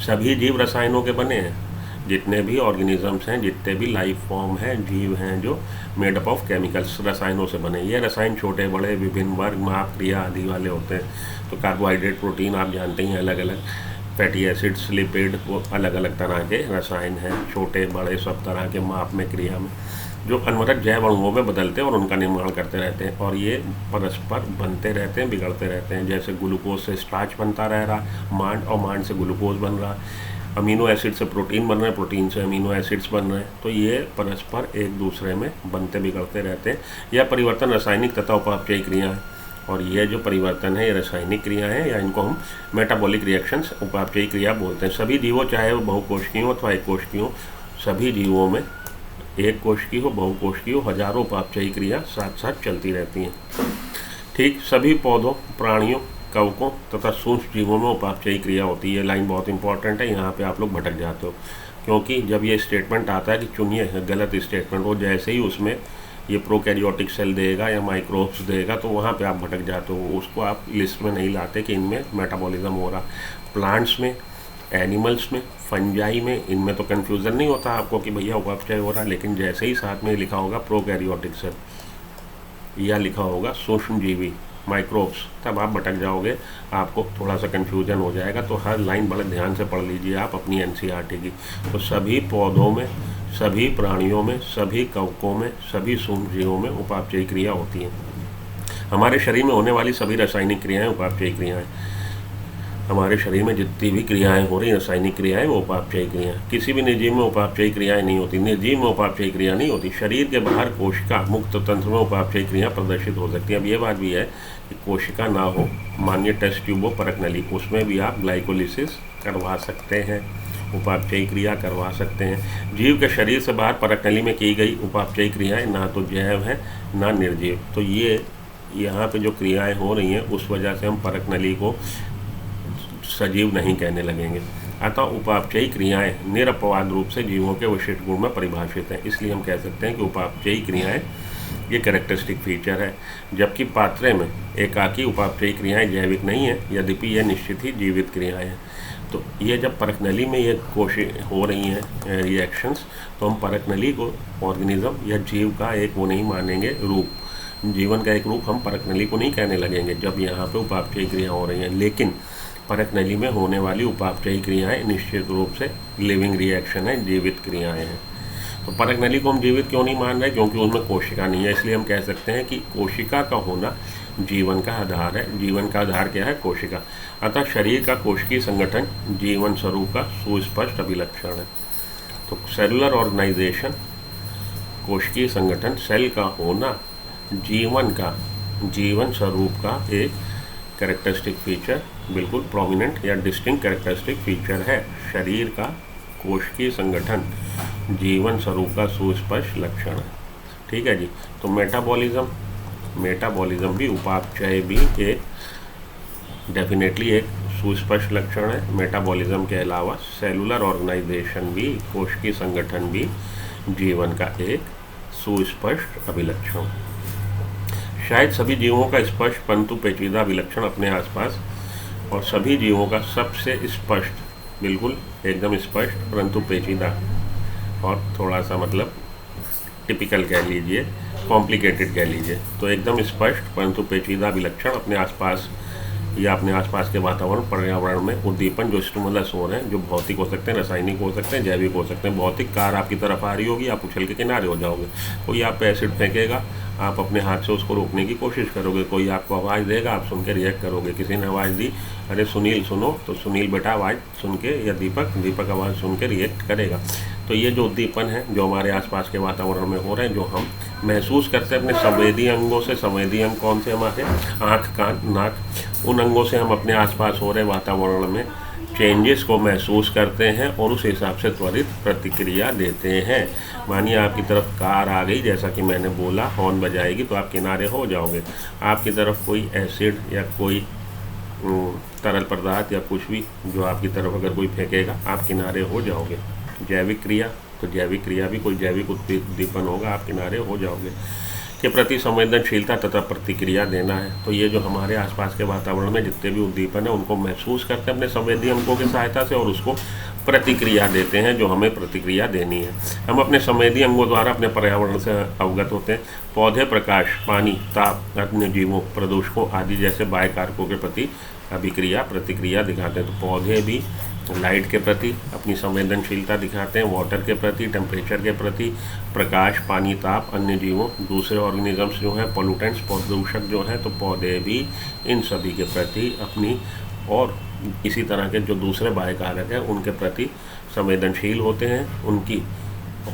Speaker 1: सभी जीव रसायनों के बने हैं। जितने भी ऑर्गेनिजम्स हैं, जितने भी लाइफ फॉर्म हैं, जीव हैं जो मेड अप ऑफ केमिकल्स, रसायनों से बने। ये रसायन छोटे बड़े विभिन्न वर्ग, माप, क्रिया आदि वाले होते हैं। तो कार्बोहाइड्रेट, प्रोटीन आप जानते हैं अलग अलग, फैटी एसिड्स, लिपिड, वो अलग अलग तरह के रसायन हैं, छोटे बड़े सब तरह के माप में, क्रिया में, जो अनवरत जैव अणुओं में बदलते हैं और उनका निर्माण करते रहते हैं। और ये परस्पर बनते रहते हैं, बिगड़ते रहते हैं। जैसे ग्लूकोज से स्टार्च बनता रह रहा, मांड, और मांड से ग्लूकोज बन रहा, अमीनो एसिड से प्रोटीन बन रहे हैं, प्रोटीन से अमीनो एसिड्स बन रहे हैं। तो ये परस्पर एक दूसरे में बनते बिगड़ते रहते हैं। यह परिवर्तन रासायनिक तथा उपापचयी क्रिया है। और ये जो परिवर्तन है ये रासायनिक क्रिया है, या इनको हम मेटाबॉलिक रिएक्शंस, उपापचयी क्रिया बोलते हैं। सभी जीवों, चाहे वो बहुकोशिकीय हो अथवा एक कोशिकीय हो, सभी जीवों में एक कोशिकीय हो, बहुकोशिकीय हो, हजारों उपापचयी क्रिया साथ साथ चलती रहती हैं। ठीक, सभी पौधों, प्राणियों, कवकों तथा सूक्ष्म जीवों में उपापचयी क्रिया होती है। लाइन बहुत इंपॉर्टेंट है, यहाँ पे आप लोग भटक जाते हो, क्योंकि जब ये स्टेटमेंट आता है कि चुनिए गलत स्टेटमेंट, वो जैसे ही उसमें ये प्रोकैरियोटिक सेल देगा या माइक्रोब्स देगा तो वहाँ पे आप भटक जाते हो। उसको आप लिस्ट में नहीं लाते कि इनमें मेटाबॉलिज्म हो रहा। प्लांट्स में, एनिमल्स में, फंजाई में, इनमें तो कन्फ्यूज़न नहीं होता आपको कि भैया उपापचय हो रहा, लेकिन जैसे ही साथ में लिखा होगा प्रोकैरियोटिक सेल या लिखा होगा सूक्ष्म जीवी, माइक्रोब्स, तब आप भटक जाओगे, आपको थोड़ा सा कन्फ्यूजन हो जाएगा। तो हर लाइन बड़े ध्यान से पढ़ लीजिए आप अपनी एनसीईआरटी की। तो सभी पौधों में, सभी प्राणियों में, सभी कवकों में, सभी सूक्ष्मजीवों में उपापचयी क्रिया होती है। हमारे शरीर में होने वाली सभी रासायनिक क्रियाएं उपापचयी क्रियाएं। हमारे शरीर में जितनी भी क्रियाएं हो रही रासायनिक क्रियाएं वो उपापचयी क्रियाएं। किसी भी निर्जीव में उपापचयी क्रियाएं नहीं होती, निर्जीव में उपापचयी क्रिया नहीं होती। शरीर के बाहर कोशिका मुक्त तंत्र में उपापचयी क्रिया प्रदर्शित हो सकती है। अब ये बात भी है कि कोशिका ना हो, मानिए टेस्ट ट्यूब हो, परख नली, उसमें भी आप ग्लाइकोलिसिस करवा सकते हैं, उपापचयी क्रिया करवा सकते हैं। जीव के शरीर से बाहर परख नली में की गई उपापचयी क्रियाएं ना तो जैव है ना निर्जीव। तो ये यहाँ पे जो क्रियाएं हो रही हैं उस वजह से हम परख नली को सजीव नहीं कहने लगेंगे। अतः उपापचयी क्रियाएं निरपवाद रूप से जीवों के विशिष्ट गुण में परिभाषित हैं। इसलिए हम कह सकते हैं कि उपापचयी क्रियाएं ये कैरेक्टरिस्टिक फीचर है। जबकि पात्रे में एकाकी उपापचयी क्रियाएं जैविक नहीं है, यद्यपि यह निश्चित ही जीवित क्रियाएं हैं। तो ये जब परख नली में ये कोशिश हो रही हैं रिएक्शंस, तो हम परख नली को ऑर्गेनिज्म या जीव का एक वो नहीं मानेंगे, रूप, जीवन का एक रूप हम परख नली को नहीं कहने लगेंगे जब यहाँ पे उपापचयी क्रिया हो रही हैं। लेकिन परख नली में होने वाली उपापचयी क्रियाएं निश्चित रूप से लिविंग रिएक्शन है, जीवित क्रियाएं हैं। तो परख नली को हम जीवित क्यों नहीं मान रहे? क्योंकि उनमें कोशिका नहीं है। इसलिए हम कह सकते हैं कि कोशिका का होना जीवन का आधार है। जीवन का आधार क्या है? कोशिका। अतः शरीर का कोशिकीय संगठन जीवन स्वरूप का सुस्पष्ट अभिलक्षण है। तो सेलुलर ऑर्गेनाइजेशन, कोशिकीय संगठन, सेल का होना जीवन का, जीवन स्वरूप का एक कैरेक्टरिस्टिक फीचर, बिल्कुल प्रोमिनेंट या डिस्टिंक्ट कैरेक्टरिस्टिक फीचर है। शरीर का कोशिकीय संगठन जीवन स्वरूप का सुस्पष्ट लक्षण है। ठीक है जी। तो मेटाबॉलिज्म, मेटाबॉलिज्म भी उपापचय भी एक डेफिनेटली एक सुस्पष्ट लक्षण है। मेटाबॉलिज्म के अलावा सेलुलर ऑर्गेनाइजेशन भी, कोशिकीय संगठन भी जीवन का एक सुस्पष्ट अभिलक्षण। शायद सभी जीवों का स्पष्ट परंतु पेचीदा अभिलक्षण अपने आसपास, और सभी जीवों का सबसे स्पष्ट, बिल्कुल एकदम स्पष्ट परंतु पेचीदा और थोड़ा सा मतलब टिपिकल कह लीजिए, कॉम्प्लिकेटेड कह लीजिए, तो एकदम स्पष्ट परंतु पेचीदा अभिलक्षण अपने आसपास या अपने आसपास के वातावरण, पर्यावरण में उद्दीपन जो स्टिमुलस हो रहे हैं, जो भौतिक हो सकते हैं, रासायनिक हो सकते हैं, जैविक हो सकते हैं। भौतिक, कार आपकी तरफ आ रही होगी, आप उछल के किनारे हो जाओगे। कोई आप पे एसिड फेंकेगा, आप अपने हाथ से उसको रोकने की कोशिश करोगे। कोई आपको आवाज़ देगा, आप सुन के रिएक्ट करोगे। किसी ने आवाज़ दी, अरे सुनील सुनो, तो सुनील बेटा आवाज़ सुन के, या दीपक, दीपक आवाज़ सुन के रिएक्ट करेगा। तो ये जो उद्दीपन है जो हमारे आसपास के वातावरण में हो रहे हैं, जो हम महसूस करते हैं अपने संवेदी अंगों से। संवेदी अंग कौन से हमारे? आँख, कान, नाक, उन अंगों से हम अपने आसपास हो रहे वातावरण में चेंजेस को महसूस करते हैं और उस हिसाब से त्वरित प्रतिक्रिया देते हैं। मानिए आपकी तरफ कार आ गई, जैसा कि मैंने बोला, हॉर्न बजाएगी तो आप किनारे हो जाओगे। आपकी तरफ कोई एसिड या कोई तरल पदार्थ या कुछ भी जो आपकी तरफ अगर कोई फेंकेगा, आप किनारे हो जाओगे। जैविक क्रिया, तो जैविक क्रिया भी कोई जैविक उद्दीपन होगा, आप किनारे हो जाओगे। के प्रति संवेदनशीलता तथा प्रतिक्रिया देना है। तो ये जो हमारे आसपास के वातावरण में जितने भी उद्दीपन है उनको महसूस करते हैं अपने संवेदी अंगों की सहायता से और उसको प्रतिक्रिया देते हैं जो हमें प्रतिक्रिया देनी है। हम अपने संवेदी अंगों द्वारा अपने पर्यावरण से अवगत होते हैं। पौधे प्रकाश, पानी, ताप, अन्य जीवों, प्रदूषकों आदि जैसे बाह्य कारकों के प्रति अभिक्रिया, प्रतिक्रिया दिखाते हैं। तो पौधे भी लाइट के प्रति अपनी संवेदनशीलता दिखाते हैं, वाटर के प्रति, टेम्परेचर के प्रति, प्रकाश, पानी, ताप, अन्य जीवों, दूसरे ऑर्गेनिजम्स जो हैं, पोल्यूटेंट्स, प्रदूषक जो हैं, तो पौधे भी इन सभी के प्रति अपनी, और इसी तरह के जो दूसरे बाह्य कारक हैं उनके प्रति संवेदनशील होते हैं, उनकी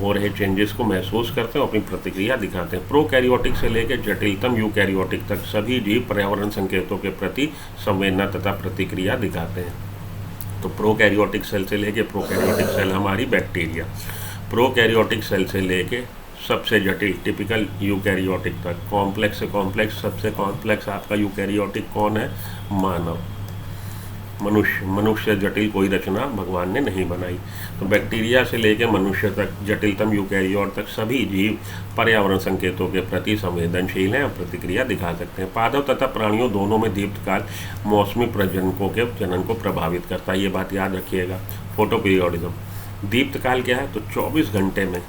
Speaker 1: हो रहे चेंजेस को महसूस करते हैं और अपनी प्रतिक्रिया दिखाते हैं। प्रोकैरियोटिक से लेकर जटिलतम यूकैरियोटिक तक सभी जीव पर्यावरण संकेतों के प्रति संवेदना तथा प्रतिक्रिया दिखाते हैं। तो प्रोकैरियोटिक सेल से लेके, प्रोकैरियोटिक सेल हमारी बैक्टीरिया, प्रोकैरियोटिक सेल से लेके सबसे जटिल टिपिकल यूकैरियोटिक तक, कॉम्प्लेक्स से कॉम्प्लेक्स, सबसे कॉम्प्लेक्स आपका यूकैरियोटिक कौन है? मानव, मनुष्य। मनुष्य से जटिल कोई रचना भगवान ने नहीं बनाई। तो बैक्टीरिया से लेकर मनुष्य तक, जटिलतम यूकैरियोट तक सभी जीव पर्यावरण संकेतों के प्रति संवेदनशील हैं और प्रतिक्रिया दिखा सकते हैं। पादप तथा प्राणियों दोनों में दीप्तकाल मौसमी प्रजनकों के जनन को प्रभावित करता है, ये बात याद रखिएगा। फोटो पीरियोडिज्म, दीप्तकाल क्या है? तो 24 घंटे में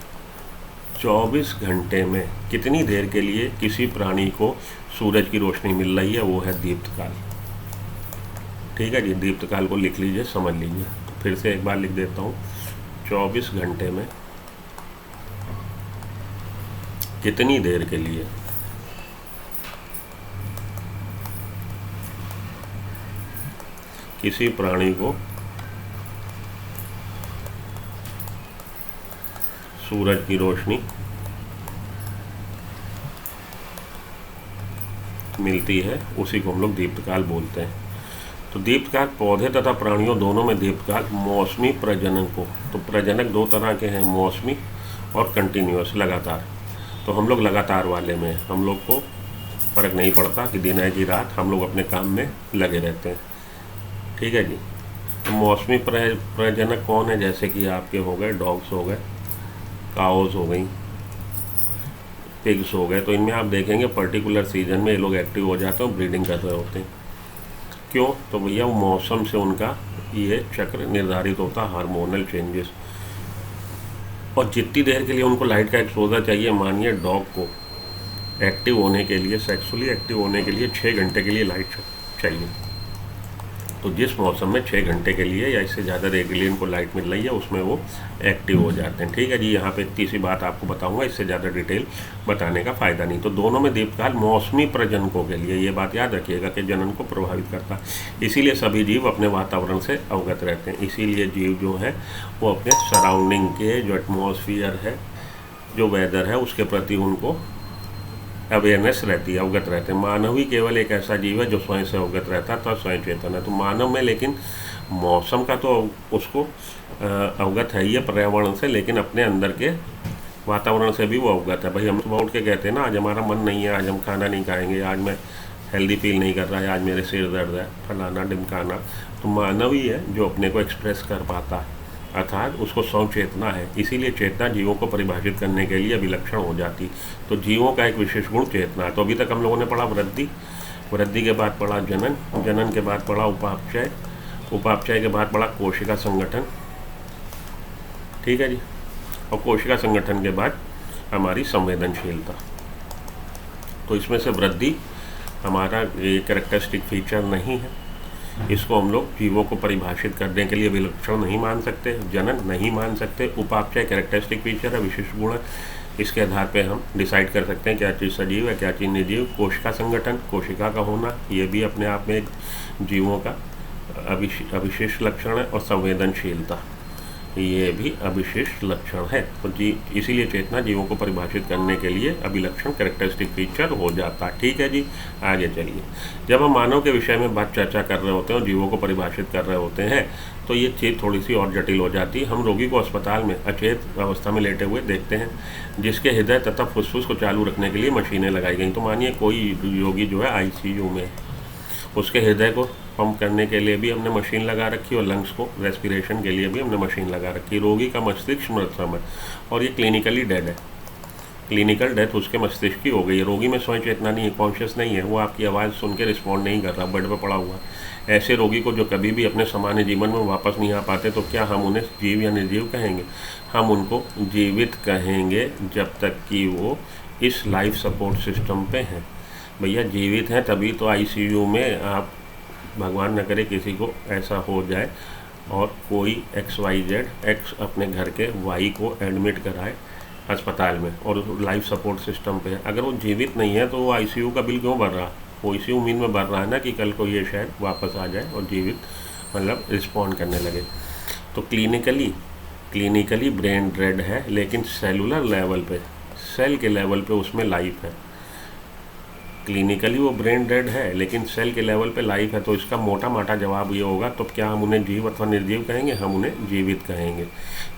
Speaker 1: 24 घंटे में कितनी देर के लिए किसी प्राणी को सूरज की रोशनी मिल रही है, वो है दीप्तकाल। ठीक है जी, दीप्तकाल को लिख लीजिए, समझ लीजिए। तो फिर से एक बार लिख देता हूँ, 24 घंटे में कितनी देर के लिए किसी प्राणी को सूरज की रोशनी मिलती है, उसी को हम लोग दीप्तकाल बोलते हैं। तो दीप्तकाल पौधे तथा प्राणियों दोनों में दीप्तकाल मौसमी प्रजनन को, तो प्रजनक दो तरह के हैं, मौसमी और कंटिन्यूअस, लगातार। तो हम लोग लगातार वाले में, हम लोग को फ़र्क नहीं पड़ता कि दिन है कि रात, हम लोग अपने काम में लगे रहते हैं। ठीक है जी। तो मौसमी प्रजनक कौन है? जैसे कि आपके हो गए डॉग्स, हो गए काउस, हो गई पिग्स, हो गए। तो इनमें आप देखेंगे पर्टिकुलर सीजन में ये लोग एक्टिव हो जाते हैं, ब्रीडिंग कर रहे होते हैं। क्यों? तो भैया वो मौसम से उनका ये चक्र निर्धारित होता, हार्मोनल चेंजेस। और जितनी देर के लिए उनको लाइट का एक्सपोजर चाहिए, मानिए डॉग को एक्टिव होने के लिए, सेक्सुअली एक्टिव होने के लिए 6 घंटे के लिए लाइट चाहिए। तो जिस मौसम में 6 घंटे के लिए या इससे ज़्यादा देर के लिए इनको लाइट मिल रही है, उसमें वो एक्टिव हो जाते हैं। ठीक है जी। यहाँ पे इतनी सी बात आपको बताऊंगा, इससे ज़्यादा डिटेल बताने का फ़ायदा नहीं। तो दोनों में दीप्तकाल मौसमी प्रजनकों के लिए, ये बात याद रखिएगा कि जनन को प्रभावित करता है। इसीलिए सभी जीव अपने वातावरण से अवगत रहते हैं। इसीलिए जीव जो है वो अपने सराउंडिंग के जो एटमॉस्फेयर है, जो वेदर है, उसके प्रति उनको अवेयरनेस रहती है, अवगत रहते हैं। मानव ही केवल एक ऐसा जीव है जो स्वयं से अवगत रहता है, तो स्वयं चेतन है। तो मानव में लेकिन मौसम का तो उसको अवगत है ही है पर्यावरण से, लेकिन अपने अंदर के वातावरण से भी वो अवगत है। भाई हम सुबह उठ के कहते हैं ना, आज हमारा मन नहीं है, आज हम खाना नहीं खाएंगे, आज मैं हेल्दी फील नहीं कर रहा है, आज मेरे सिर दर्द है, फलाना ढिमकाना। तो मानव ही है जो अपने को एक्सप्रेस कर पाता है, अर्थात उसको स्वयं चेतना है। इसीलिए चेतना जीवों को परिभाषित करने के लिए अभिलक्षण हो जाती। तो जीवों का एक विशेष गुण चेतना है। तो अभी तक हम लोगों ने पढ़ा वृद्धि, वृद्धि के बाद पढ़ा जनन, जनन के बाद पढ़ा उपापचय, उपापचय के बाद पढ़ा कोशिका संगठन। ठीक है जी। और कोशिका संगठन के बाद हमारी संवेदनशीलता। तो इसमें से वृद्धि हमारा ये कैरेक्टरिस्टिक फीचर नहीं है, इसको हम लोग जीवों को परिभाषित करने के लिए विलक्षण नहीं मान सकते, जनन नहीं मान सकते। उपापचय कैरेक्टरिस्टिक फीचर है, विशिष्ट गुण है, इसके आधार पे हम डिसाइड कर सकते हैं क्या चीज़ सजीव है, क्या चीज़ निर्जीव। कोशिका संगठन, कोशिका का होना, ये भी अपने आप में एक जीवों का अविशिष्ट लक्षण है। और संवेदनशीलता, ये भी अविशिष्ट लक्षण है। तो इसीलिए चेतना जीवों को परिभाषित करने के लिए अभिलक्षण कैरेक्टरिस्टिक फीचर हो जाता। ठीक है जी। आगे चलिए। जब हम मानव के विषय में बात चर्चा कर रहे होते हैं और जीवों को परिभाषित कर रहे होते हैं, तो ये चीज़ थोड़ी सी और जटिल हो जाती है। हम रोगी को अस्पताल में अचेत अवस्था में लेटे हुए देखते हैं, जिसके हृदय तथा फुसफुस को चालू रखने के लिए मशीनें लगाई गई। तो मानिए कोई रोगी जो है ICU में, उसके हृदय को पंप करने के लिए भी हमने मशीन लगा रखी, और लंग्स को रेस्पिरेशन के लिए भी हमने मशीन लगा रखी। रोगी का मस्तिष्क मृतसम है और ये क्लिनिकली डेड है, क्लिनिकल डेथ उसके मस्तिष्क की हो गई है। रोगी में स्वयं चेतना नहीं है, कॉन्शियस नहीं है, वो आपकी आवाज़ सुन के रिस्पॉन्ड नहीं कर रहा, बेड पर पड़ा हुआ। ऐसे रोगी को जो कभी भी अपने सामान्य जीवन में वापस नहीं आ पाते, तो क्या हम उन्हें जीव या निर्जीव कहेंगे? हम उनको जीवित कहेंगे जब तक कि वो इस लाइफ सपोर्ट सिस्टम पे हैं। भैया जीवित हैं तभी तो ICU में आप, भगवान न करे किसी को ऐसा हो जाए और कोई XYZ X अपने घर के Y को एडमिट कराए अस्पताल में और लाइफ सपोर्ट सिस्टम पे है। अगर वो जीवित नहीं है तो वो ICU का बिल क्यों भर रहा? वो इसी उम्मीद में भर रहा है ना कि कल को ये शायद वापस आ जाए और जीवित मतलब रिस्पॉन्ड करने लगे। तो क्लिनिकली ब्रेन डेड है, लेकिन सेलुलर लेवल पे, सेल के लेवल पे उसमें लाइफ है। क्लिनिकली वो ब्रेन डेड है, लेकिन सेल के लेवल पे लाइफ है। तो इसका मोटा माटा जवाब ये होगा, तो क्या हम उन्हें जीव अथवा निर्जीव कहेंगे? हम उन्हें जीवित कहेंगे।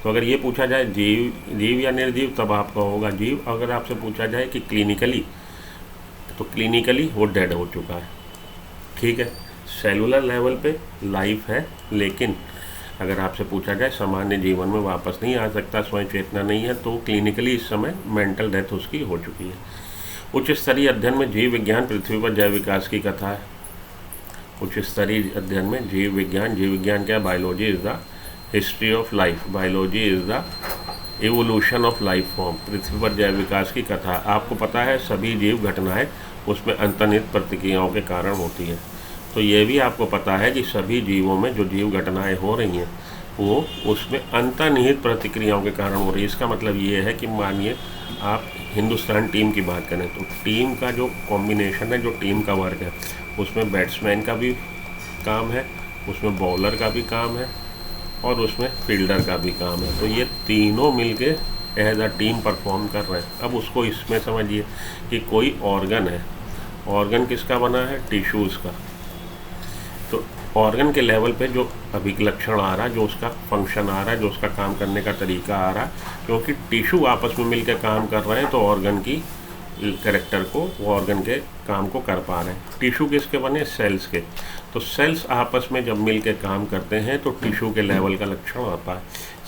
Speaker 1: तो अगर ये पूछा जाए जीव या निर्जीव, तब आपका होगा जीव। अगर आपसे पूछा जाए कि क्लिनिकली, तो क्लिनिकली वो डेड हो चुका है। ठीक है, सेलुलर लेवल पे लाइफ है, लेकिन अगर आपसे पूछा जाए सामान्य जीवन में वापस नहीं आ सकता, स्वयं चेतना नहीं है, तो क्लिनिकली इस समय मेंटल डेथ उसकी हो चुकी है। उच्च स्तरीय अध्ययन में जीव विज्ञान पृथ्वी पर जैव विकास की कथा है। उच्च स्तरीय अध्ययन में जीव विज्ञान क्या? Biology is the history of life. Biology is the evolution of life form, पृथ्वी पर जैव विकास की कथा। आपको पता है सभी जीव घटनाएं उसमें अंतर्निहित प्रतिक्रियाओं के कारण होती हैं। तो ये भी आपको पता है कि सभी जीवों में जो जीव घटनाएं हो रही हैं वो उसमें अंतर्निहित प्रतिक्रियाओं के कारण हो रही है। इसका मतलब ये है कि मानिए आप हिंदुस्तान टीम की बात करें तो टीम का जो कॉम्बिनेशन है, जो टीम का वर्क है, उसमें बैट्समैन का भी काम है, उसमें बॉलर का भी काम है और उसमें फील्डर का भी काम है। तो ये तीनों मिलके एज अ टीम परफॉर्म कर रहे हैं। अब उसको इसमें समझिए कि कोई ऑर्गन है, ऑर्गन किसका बना है? टिश्यूज़ का। तो ऑर्गन के लेवल पे जो अभिलक्षण आ रहा है, जो उसका फंक्शन आ रहा है, जो उसका काम करने का तरीका आ रहा है, क्योंकि टिश्यू आपस में मिलकर काम कर रहे हैं तो ऑर्गन की कैरेक्टर को, वो ऑर्गन के काम को कर पा रहे हैं। टिश्यू किसके बने? सेल्स के। तो सेल्स आपस में जब मिल के काम करते हैं तो टिश्यू के लेवल का लक्षण आता है।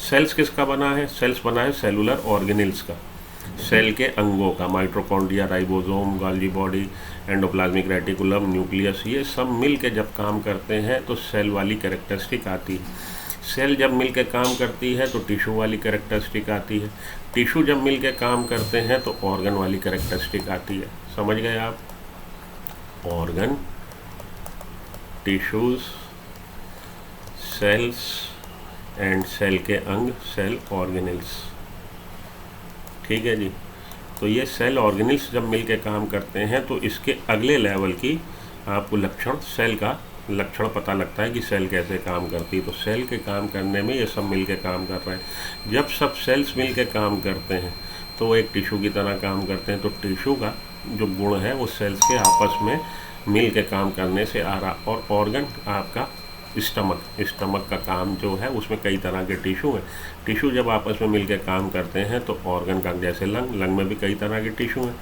Speaker 1: सेल्स किसका बना है? सेल्स बना है सेलुलर ऑर्गेनिल्स का, सेल के अंगों का, mitochondria, ribosome, Golgi body, endoplasmic reticulum, nucleus, ये सब मिल के जब काम करते हैं तो सेल वाली कैरेक्टरिस्टिक आती है। सेल जब मिल के काम करती है तो टिश्यू वाली कैरेक्टरिस्टिक आती है। टिश्यू जब मिल के काम करते हैं तो ऑर्गन वाली कैरेक्टरिस्टिक आती है। समझ गए आप? Organ, tissues, cells and cell के अंग, सेल ऑर्गेनिल्स। ठीक है जी। तो ये सेल ऑर्गेनिल्स जब मिल के काम करते हैं तो इसके अगले लेवल की आपको लक्षण, सेल का लक्षण पता लगता है कि सेल कैसे काम करती है। तो सेल के काम करने में ये सब मिल के काम कर रहे हैं। जब सब सेल्स मिल के काम करते हैं तो वो एक टिश्यू की तरह काम करते हैं। तो टिश्यू का जो गुण है वो सेल्स के आपस में मिल के काम करने से आ रहा। और ऑर्गन आपका स्टमक का काम जो है उसमें कई तरह के टिश्यू हैं। टिश्यू जब आपस में मिलकर काम करते हैं तो ऑर्गन का, जैसे लंग में भी कई तरह के टिश्यू हैं।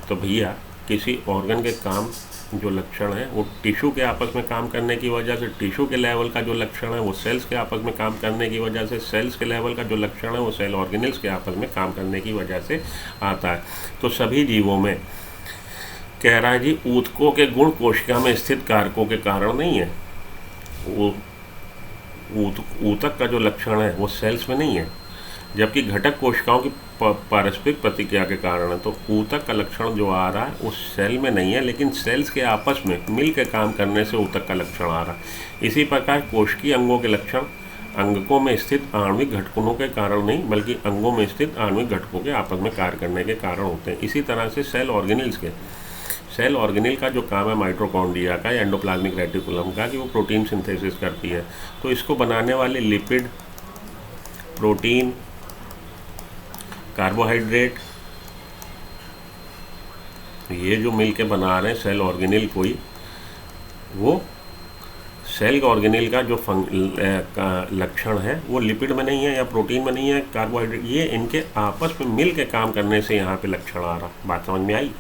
Speaker 1: तो भैया किसी ऑर्गन के काम जो लक्षण है वो टिश्यू के आपस में काम करने की वजह से, टिश्यू के लेवल का जो लक्षण है वो सेल्स के आपस में काम करने की वजह से, सेल्स के लेवल का जो लक्षण है वो सेल ऑर्गेनिल्स के आपस में काम करने की वजह से आता है। तो सभी जीवों में कह रहा है जी ऊतकों के गुण कोशिका में स्थित कारकों के कारण नहीं है। वो ऊतक का जो लक्षण है वो सेल्स में नहीं है, जबकि घटक कोशिकाओं की पारस्परिक प्रतिक्रिया के कारण है। तो ऊतक का लक्षण जो आ रहा है वो सेल में नहीं है, लेकिन सेल्स के आपस में मिल के काम करने से ऊतक का लक्षण आ रहा है। इसी प्रकार कोशिकीय अंगों के लक्षण अंगकों में स्थित आणविक घटकों के कारण नहीं, बल्कि अंगों में स्थित आणविक घटकों के आपस में कार्य करने के कारण होते हैं। इसी तरह से सेल ऑर्गेनिल्स के, सेल ऑर्गेनिल का जो काम है माइटोकॉन्ड्रिया का या एंडोप्लाज्मिक रेटिकुलम का, कि वो प्रोटीन सिंथेसिस करती है। तो इसको बनाने वाले लिपिड, प्रोटीन, कार्बोहाइड्रेट, ये जो मिल के बना रहे हैं सेल ऑर्गेनिल को ही, वो सेल ऑर्गेनिल का जो लक्षण है वो लिपिड में नहीं है या प्रोटीन में नहीं है, कार्बोहाइड्रेट, ये इनके आपस में मिल के काम करने से यहाँ पे लक्षण आ रहा। बात समझ में आई?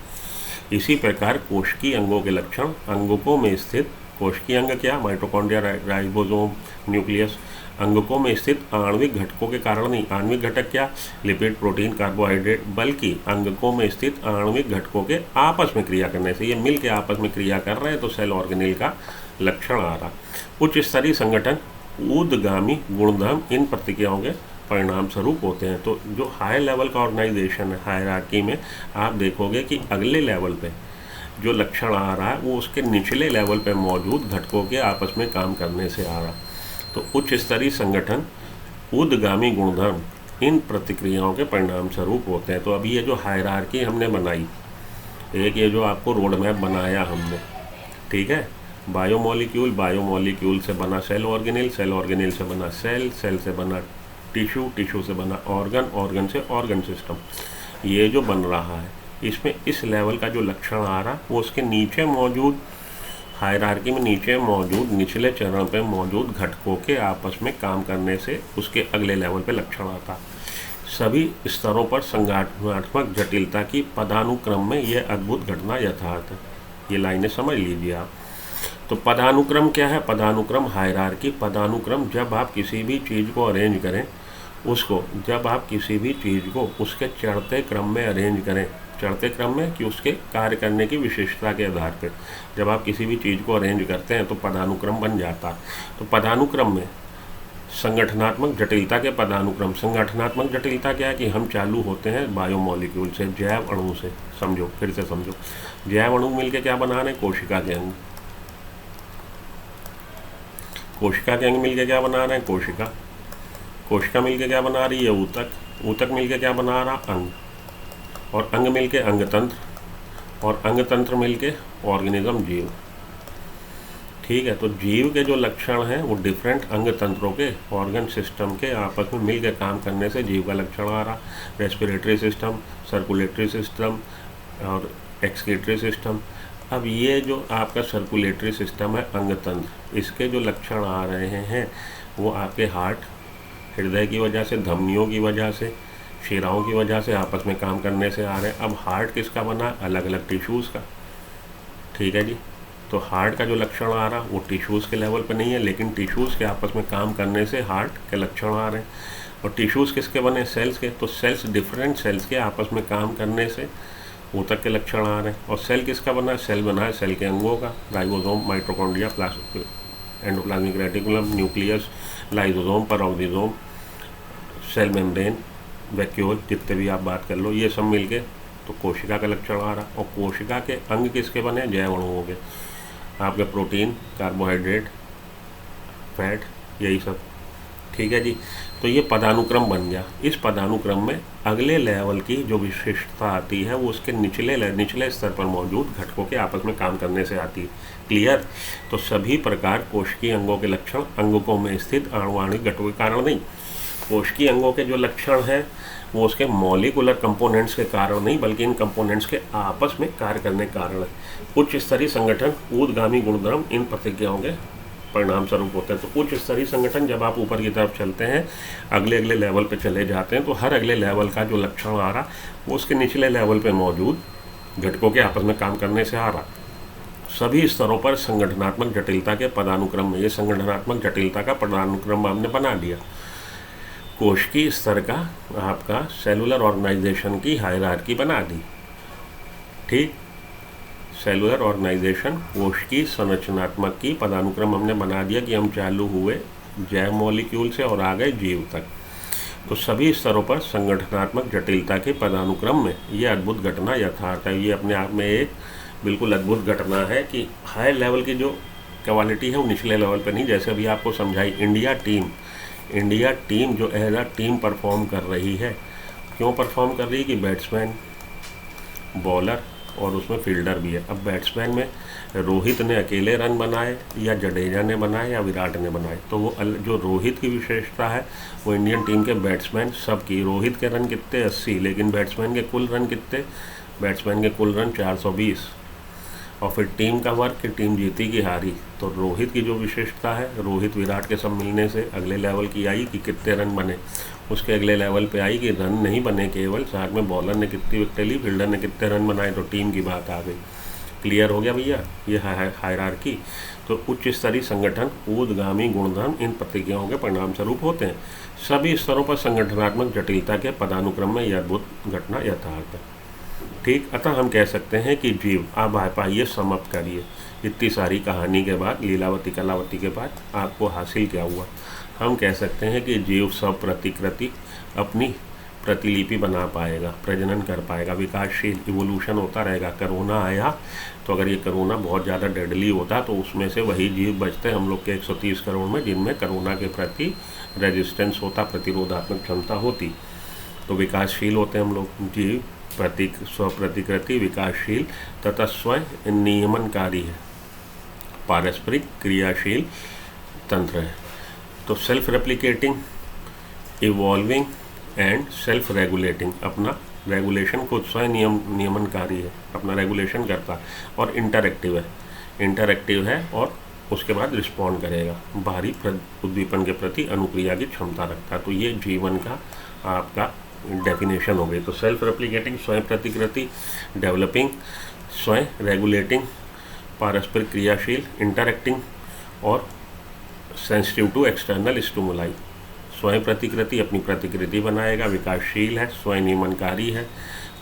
Speaker 1: इसी प्रकार कोशिकीय अंगों के लक्षण अंगकों में स्थित, कोशिकीय अंग क्या? माइटोकॉन्ड्रिया, राइबोसोम, न्यूक्लियस, अंगकों में स्थित आणविक घटकों के कारण नहीं। आणविक घटक क्या? लिपिड, प्रोटीन, कार्बोहाइड्रेट, बल्कि अंगकों में स्थित आणविक घटकों के आपस में क्रिया करने से, ये मिल के आपस में क्रिया कर रहे हैं तो सेल ऑर्गेनिल का लक्षण आ रहा। उच्च स्तरीय संगठन, ऊर्ध्वगामी गुणधर्म इन प्रतिक्रियाओं के परिणाम स्वरूप होते हैं। तो जो हाई लेवल का ऑर्गेनाइजेशन है, हायरार्की में आप देखोगे कि अगले लेवल पे जो लक्षण आ रहा है वो उसके निचले लेवल पे मौजूद घटकों के आपस में काम करने से आ रहा। तो उच्च स्तरीय संगठन, ऊर्ध्वगामी गुणधर्म इन प्रतिक्रियाओं के परिणाम स्वरूप होते हैं। तो अभी ये जो हायरार्की हमने बनाई, एक ये जो आपको रोड मैप बनाया हमने, ठीक है, बायोमोलिक्यूल से बना सेल ऑर्गेनिल, सेल ऑर्गेनिल से बना सेल, सेल से बना टिश्यू, टिश्यू से बना ऑर्गन, ऑर्गन से ऑर्गन सिस्टम। ये जो बन रहा है इसमें इस लेवल का जो लक्षण आ रहा वो उसके नीचे मौजूद, हायरार्की में नीचे मौजूद, निचले चरण पे मौजूद घटकों के आपस में काम करने से उसके अगले लेवल पे लक्षण आता। सभी स्तरों पर संगठनात्मक जटिलता की पदानुक्रम में यह अद्भुत घटना यथार्थ है। ये लाइनें समझ लीजिए आप। तो पदानुक्रम क्या है? पदानुक्रम, हायरार्की, पदानुक्रम जब आप किसी भी चीज़ को अरेंज करें, उसको जब आप किसी भी चीज़ को उसके चढ़ते क्रम में अरेंज करें, चढ़ते क्रम में कि उसके कार्य करने की विशेषता के आधार पर जब आप किसी भी चीज़ को अरेंज करते हैं तो पदानुक्रम बन जाता है। तो पदानुक्रम में संगठनात्मक जटिलता के पदानुक्रम। संगठनात्मक जटिलता क्या है कि हम चालू होते हैं बायोमोलिक्यूल से, जैव अणु से। समझो, फिर से समझो, जैव अणु मिलके क्या बना रहे हैं? कोशिका के अंग। कोशिका के अंग मिलके क्या बना रहे हैं? कोशिका। कोशिका मिलके क्या बना रही है? ऊतक। ऊतक मिलके क्या बना रहा? अंग। और अंग मिलके अंगतंत्र, और अंगतंत्र मिलके ऑर्गेनिज्म, जीव। ठीक है, तो जीव के जो लक्षण हैं वो डिफरेंट अंग तंत्रों के, ऑर्गन सिस्टम के आपस में मिलकर काम करने से जीव का लक्षण आ रहा। रेस्पिरेटरी सिस्टम, सर्कुलेटरी सिस्टम और एक्सक्रीटरी सिस्टम। अब ये जो आपका सर्कुलेटरी सिस्टम है, अंग तंत्र, इसके जो लक्षण आ रहे हैं वो आपके हार्ट, हृदय की वजह से, धमनियों की वजह से, शिराओं की वजह से आपस में काम करने से आ रहे हैं। अब हार्ट किसका बना? अलग अलग टिश्यूज़ का। ठीक है जी, तो हार्ट का जो लक्षण आ रहा वो टिश्यूज़ के लेवल पर नहीं है, लेकिन टिश्यूज़ के आपस में काम करने से हार्ट के लक्षण आ रहे हैं। और टिश्यूज़ किसके बने? सेल्स के। तो सेल्स, डिफरेंट सेल्स के आपस में काम करने से ऊतक के लक्षण आ रहे हैं। और सेल किसका बना है? सेल बना है सेल के अंगों का, ribosome, mitochondria, endoplasmic reticulum, nucleus, lysosome, peroxisome, cell membrane, vacuole, जितने भी आप बात कर लो, ये सब मिलके तो कोशिका का लक्षण आ रहा। और कोशिका के अंग किसके बने? जैव अणुओं के, आपके प्रोटीन, कार्बोहाइड्रेट, फैट, यही सब। ठीक है जी, तो ये पदानुक्रम बन गया। इस पदानुक्रम में अगले लेवल की जो विशिष्टता आती है वो उसके निचले स्तर पर मौजूद घटकों के आपस में काम करने से आती है। क्लियर? तो सभी प्रकार कोशिकीय अंगों के लक्षण अंगकों में स्थित आणुवाणिक घटकों के कारण नहीं, कोशिकीय अंगों के जो लक्षण हैं वो उसके मॉलिकुलर कंपोनेंट्स के कारण नहीं, बल्कि इन कंपोनेंट्स के आपस में कार्य करने के कारण है। उच्च स्तरीय संगठन, ऊर्ध्वगामी गुणधर्म इन प्रतिक्रियाओं के परिणाम स्वरूप होते हैं। तो उच्च स्तरीय संगठन, जब आप ऊपर की तरफ चलते हैं, अगले लेवल पे चले जाते हैं, तो हर अगले लेवल का जो लक्षण आ रहा वो उसके निचले लेवल पे मौजूद घटकों के आपस में काम करने से आ रहा। सभी स्तरों पर संगठनात्मक जटिलता के पदानुक्रम में, ये संगठनात्मक जटिलता का पदानुक्रम आपने बना दिया। कोशिकीय स्तर का आपका सेलुलर ऑर्गेनाइजेशन की हायरार्की बना दी। ठीक, सेलुलर ऑर्गेनाइजेशन, कोशिकीय संरचनात्मक की पदानुक्रम हमने बना दिया कि हम चालू हुए जैव मॉलिक्यूल से और आ गए जीव तक। तो सभी स्तरों पर संगठनात्मक जटिलता के पदानुक्रम में ये अद्भुत घटना यथार्थ है। ये अपने आप में एक बिल्कुल अद्भुत घटना है कि हाई लेवल की जो क्वालिटी है वो निचले लेवल पर नहीं। जैसे अभी आपको समझाई, इंडिया टीम जो एज अ टीम परफॉर्म कर रही है। क्यों परफॉर्म कर रही है? कि बैट्समैन, बॉलर और उसमें फील्डर भी है। अब बैट्समैन में रोहित ने अकेले रन बनाए या जडेजा ने बनाए या विराट ने बनाए, तो वो जो रोहित की विशेषता है वो इंडियन टीम के बैट्समैन सब की। रोहित के रन कितने? 80, लेकिन बैट्समैन के कुल रन कितने? बैट्समैन के कुल रन 420। और फिर टीम का वर्क कि टीम जीती कि हारी। तो रोहित की जो विशेषता है, रोहित विराट के सब मिलने से अगले लेवल की आई कि कितने रन बने। उसके अगले लेवल पे आई कि रन नहीं बने केवल, साथ में बॉलर ने कितनी विकेट ली, फील्डर ने कितने रन बनाए, तो टीम की बात आ गई। क्लियर हो गया भैया? ये हायरार्की। तो उच्च स्तरीय संगठन, ऊर्ध्वगामी गुणधर्म इन प्रतिक्रियाओं के परिणाम स्वरूप होते हैं। सभी स्तरों पर संगठनात्मक जटिलता के पदानुक्रम में यह अद्भुत घटना यथार्थ है। ठीक, अतः हम कह सकते हैं कि जीव, आप आइए समाप्त करिए। इतनी सारी कहानी के बाद, लीलावती कलावती के बाद आपको हासिल क्या हुआ? हम कह सकते हैं कि जीव सब प्रतिकृति अपनी प्रतिलिपि बना पाएगा, प्रजनन कर पाएगा, विकासशील इवोल्यूशन होता रहेगा। कोरोना आया तो अगर ये कोरोना बहुत ज़्यादा डेडली होता तो उसमें से वही जीव बचते हम लोग के 130 करोड़ में, जिनमें कोरोना के प्रति रेजिस्टेंस होता, प्रतिरोधात्मक क्षमता होती। तो विकासशील होते हम लोग जीव, स्वप्रतिकृति, विकासशील तथा स्वयं नियमनकारी है, पारस्परिक क्रियाशील तंत्र है। तो self replicating, evolving and self regulating, अपना रेगुलेशन खुद स्वयं नियमनकारी है, अपना रेगुलेशन करता, और इंटरएक्टिव है और उसके बाद रिस्पॉन्ड करेगा, बाहरी उद्दीपन के प्रति अनुक्रिया की क्षमता रखता है। तो ये जीवन का आपका डेफिनेशन हो गई। तो सेल्फ रेप्लिकेटिंग, स्वयं प्रतिकृति, डेवलपिंग, स्वयं रेगुलेटिंग, पारस्परिक क्रियाशील, इंटरएक्टिंग और सेंसिटिव टू एक्सटर्नल स्टिमुलाई। स्वयं प्रतिकृति अपनी प्रतिकृति बनाएगा, विकासशील है, स्वयं नियमनकारी है,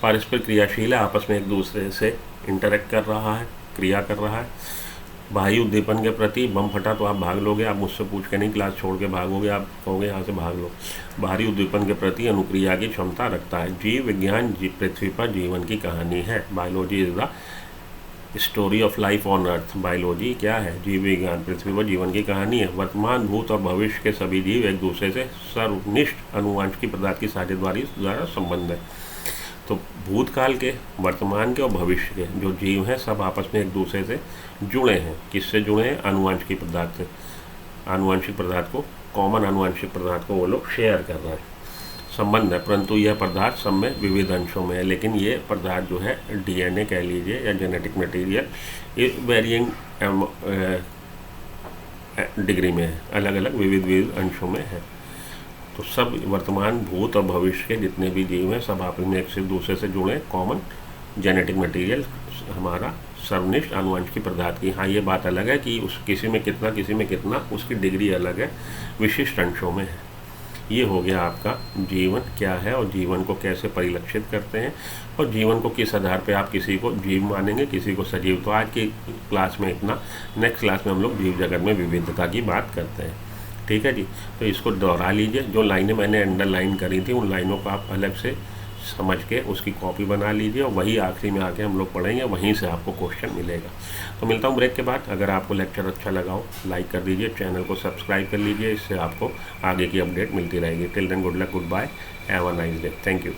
Speaker 1: पारस्परिक क्रियाशील है, आपस में एक दूसरे से इंटरेक्ट कर रहा है, क्रिया कर रहा है, बाह्य उद्दीपन के प्रति बम फटा तो आप भाग लोगे, आप मुझसे पूछ के नहीं क्लास छोड़ के भागोगे, आप कहोगे यहाँ से भाग लो। बाहरी उद्दीपन के प्रति अनुक्रिया की क्षमता रखता है। जीव विज्ञान पृथ्वी पर जीवन की कहानी है। Biology is the story of life on earth. Biology क्या है? जीव विज्ञान पृथ्वी पर जीवन की कहानी है। वर्तमान, भूत और भविष्य के सभी जीव एक दूसरे से सर्वनिष्ठ अनुवांशिक पदार्थ की साझेदारी द्वारा संबंध है। तो भूतकाल के, वर्तमान के और भविष्य के जो जीव हैं सब आपस में एक दूसरे से जुड़े हैं। किससे जुड़े हैं? आनुवांशिक पदार्थ से। आनुवांशिक पदार्थ को, कॉमन आनुवांशिक पदार्थ को वो लोग शेयर कर रहे हैं, संबंध है। परंतु यह पदार्थ सब में विविध अंशों में है। लेकिन ये पदार्थ जो है डीएनए कह लीजिए या जेनेटिक मटेरियल, ये वेरिएंग डिग्री में है, अलग अलग विविध अंशों में है। तो सब वर्तमान, भूत और भविष्य के जितने भी जीव हैं सब आपस में एक से दूसरे से जुड़े, कॉमन जेनेटिक मटेरियल हमारा सर्वनिष्ठ आनुवंशिक पदार्थ की। हाँ, ये बात अलग है कि उस किसी में कितना उसकी डिग्री अलग है, विशिष्ट अंशों में है। ये हो गया आपका जीवन क्या है और जीवन को कैसे परिलक्षित करते हैं और जीवन को किस आधार पे आप किसी को जीव मानेंगे, किसी को सजीव। तो आज की क्लास में इतना। नेक्स्ट क्लास में हम लोग जीव जगत में विविधता की बात करते हैं। ठीक है जी। तो इसको दोहरा लीजिए। जो लाइनें मैंने अंडरलाइन करी थी उन लाइनों को आप अलग से समझ के उसकी कॉपी बना लीजिए और वही आखिरी में आके हम लोग पढ़ेंगे, वहीं से आपको क्वेश्चन मिलेगा। तो मिलता हूँ ब्रेक के बाद। अगर आपको लेक्चर अच्छा लगा हो लाइक कर दीजिए, चैनल को सब्सक्राइब कर लीजिए, इससे आपको आगे की अपडेट मिलती रहेगी। Till then good luck, good bye, have a nice day, thank you.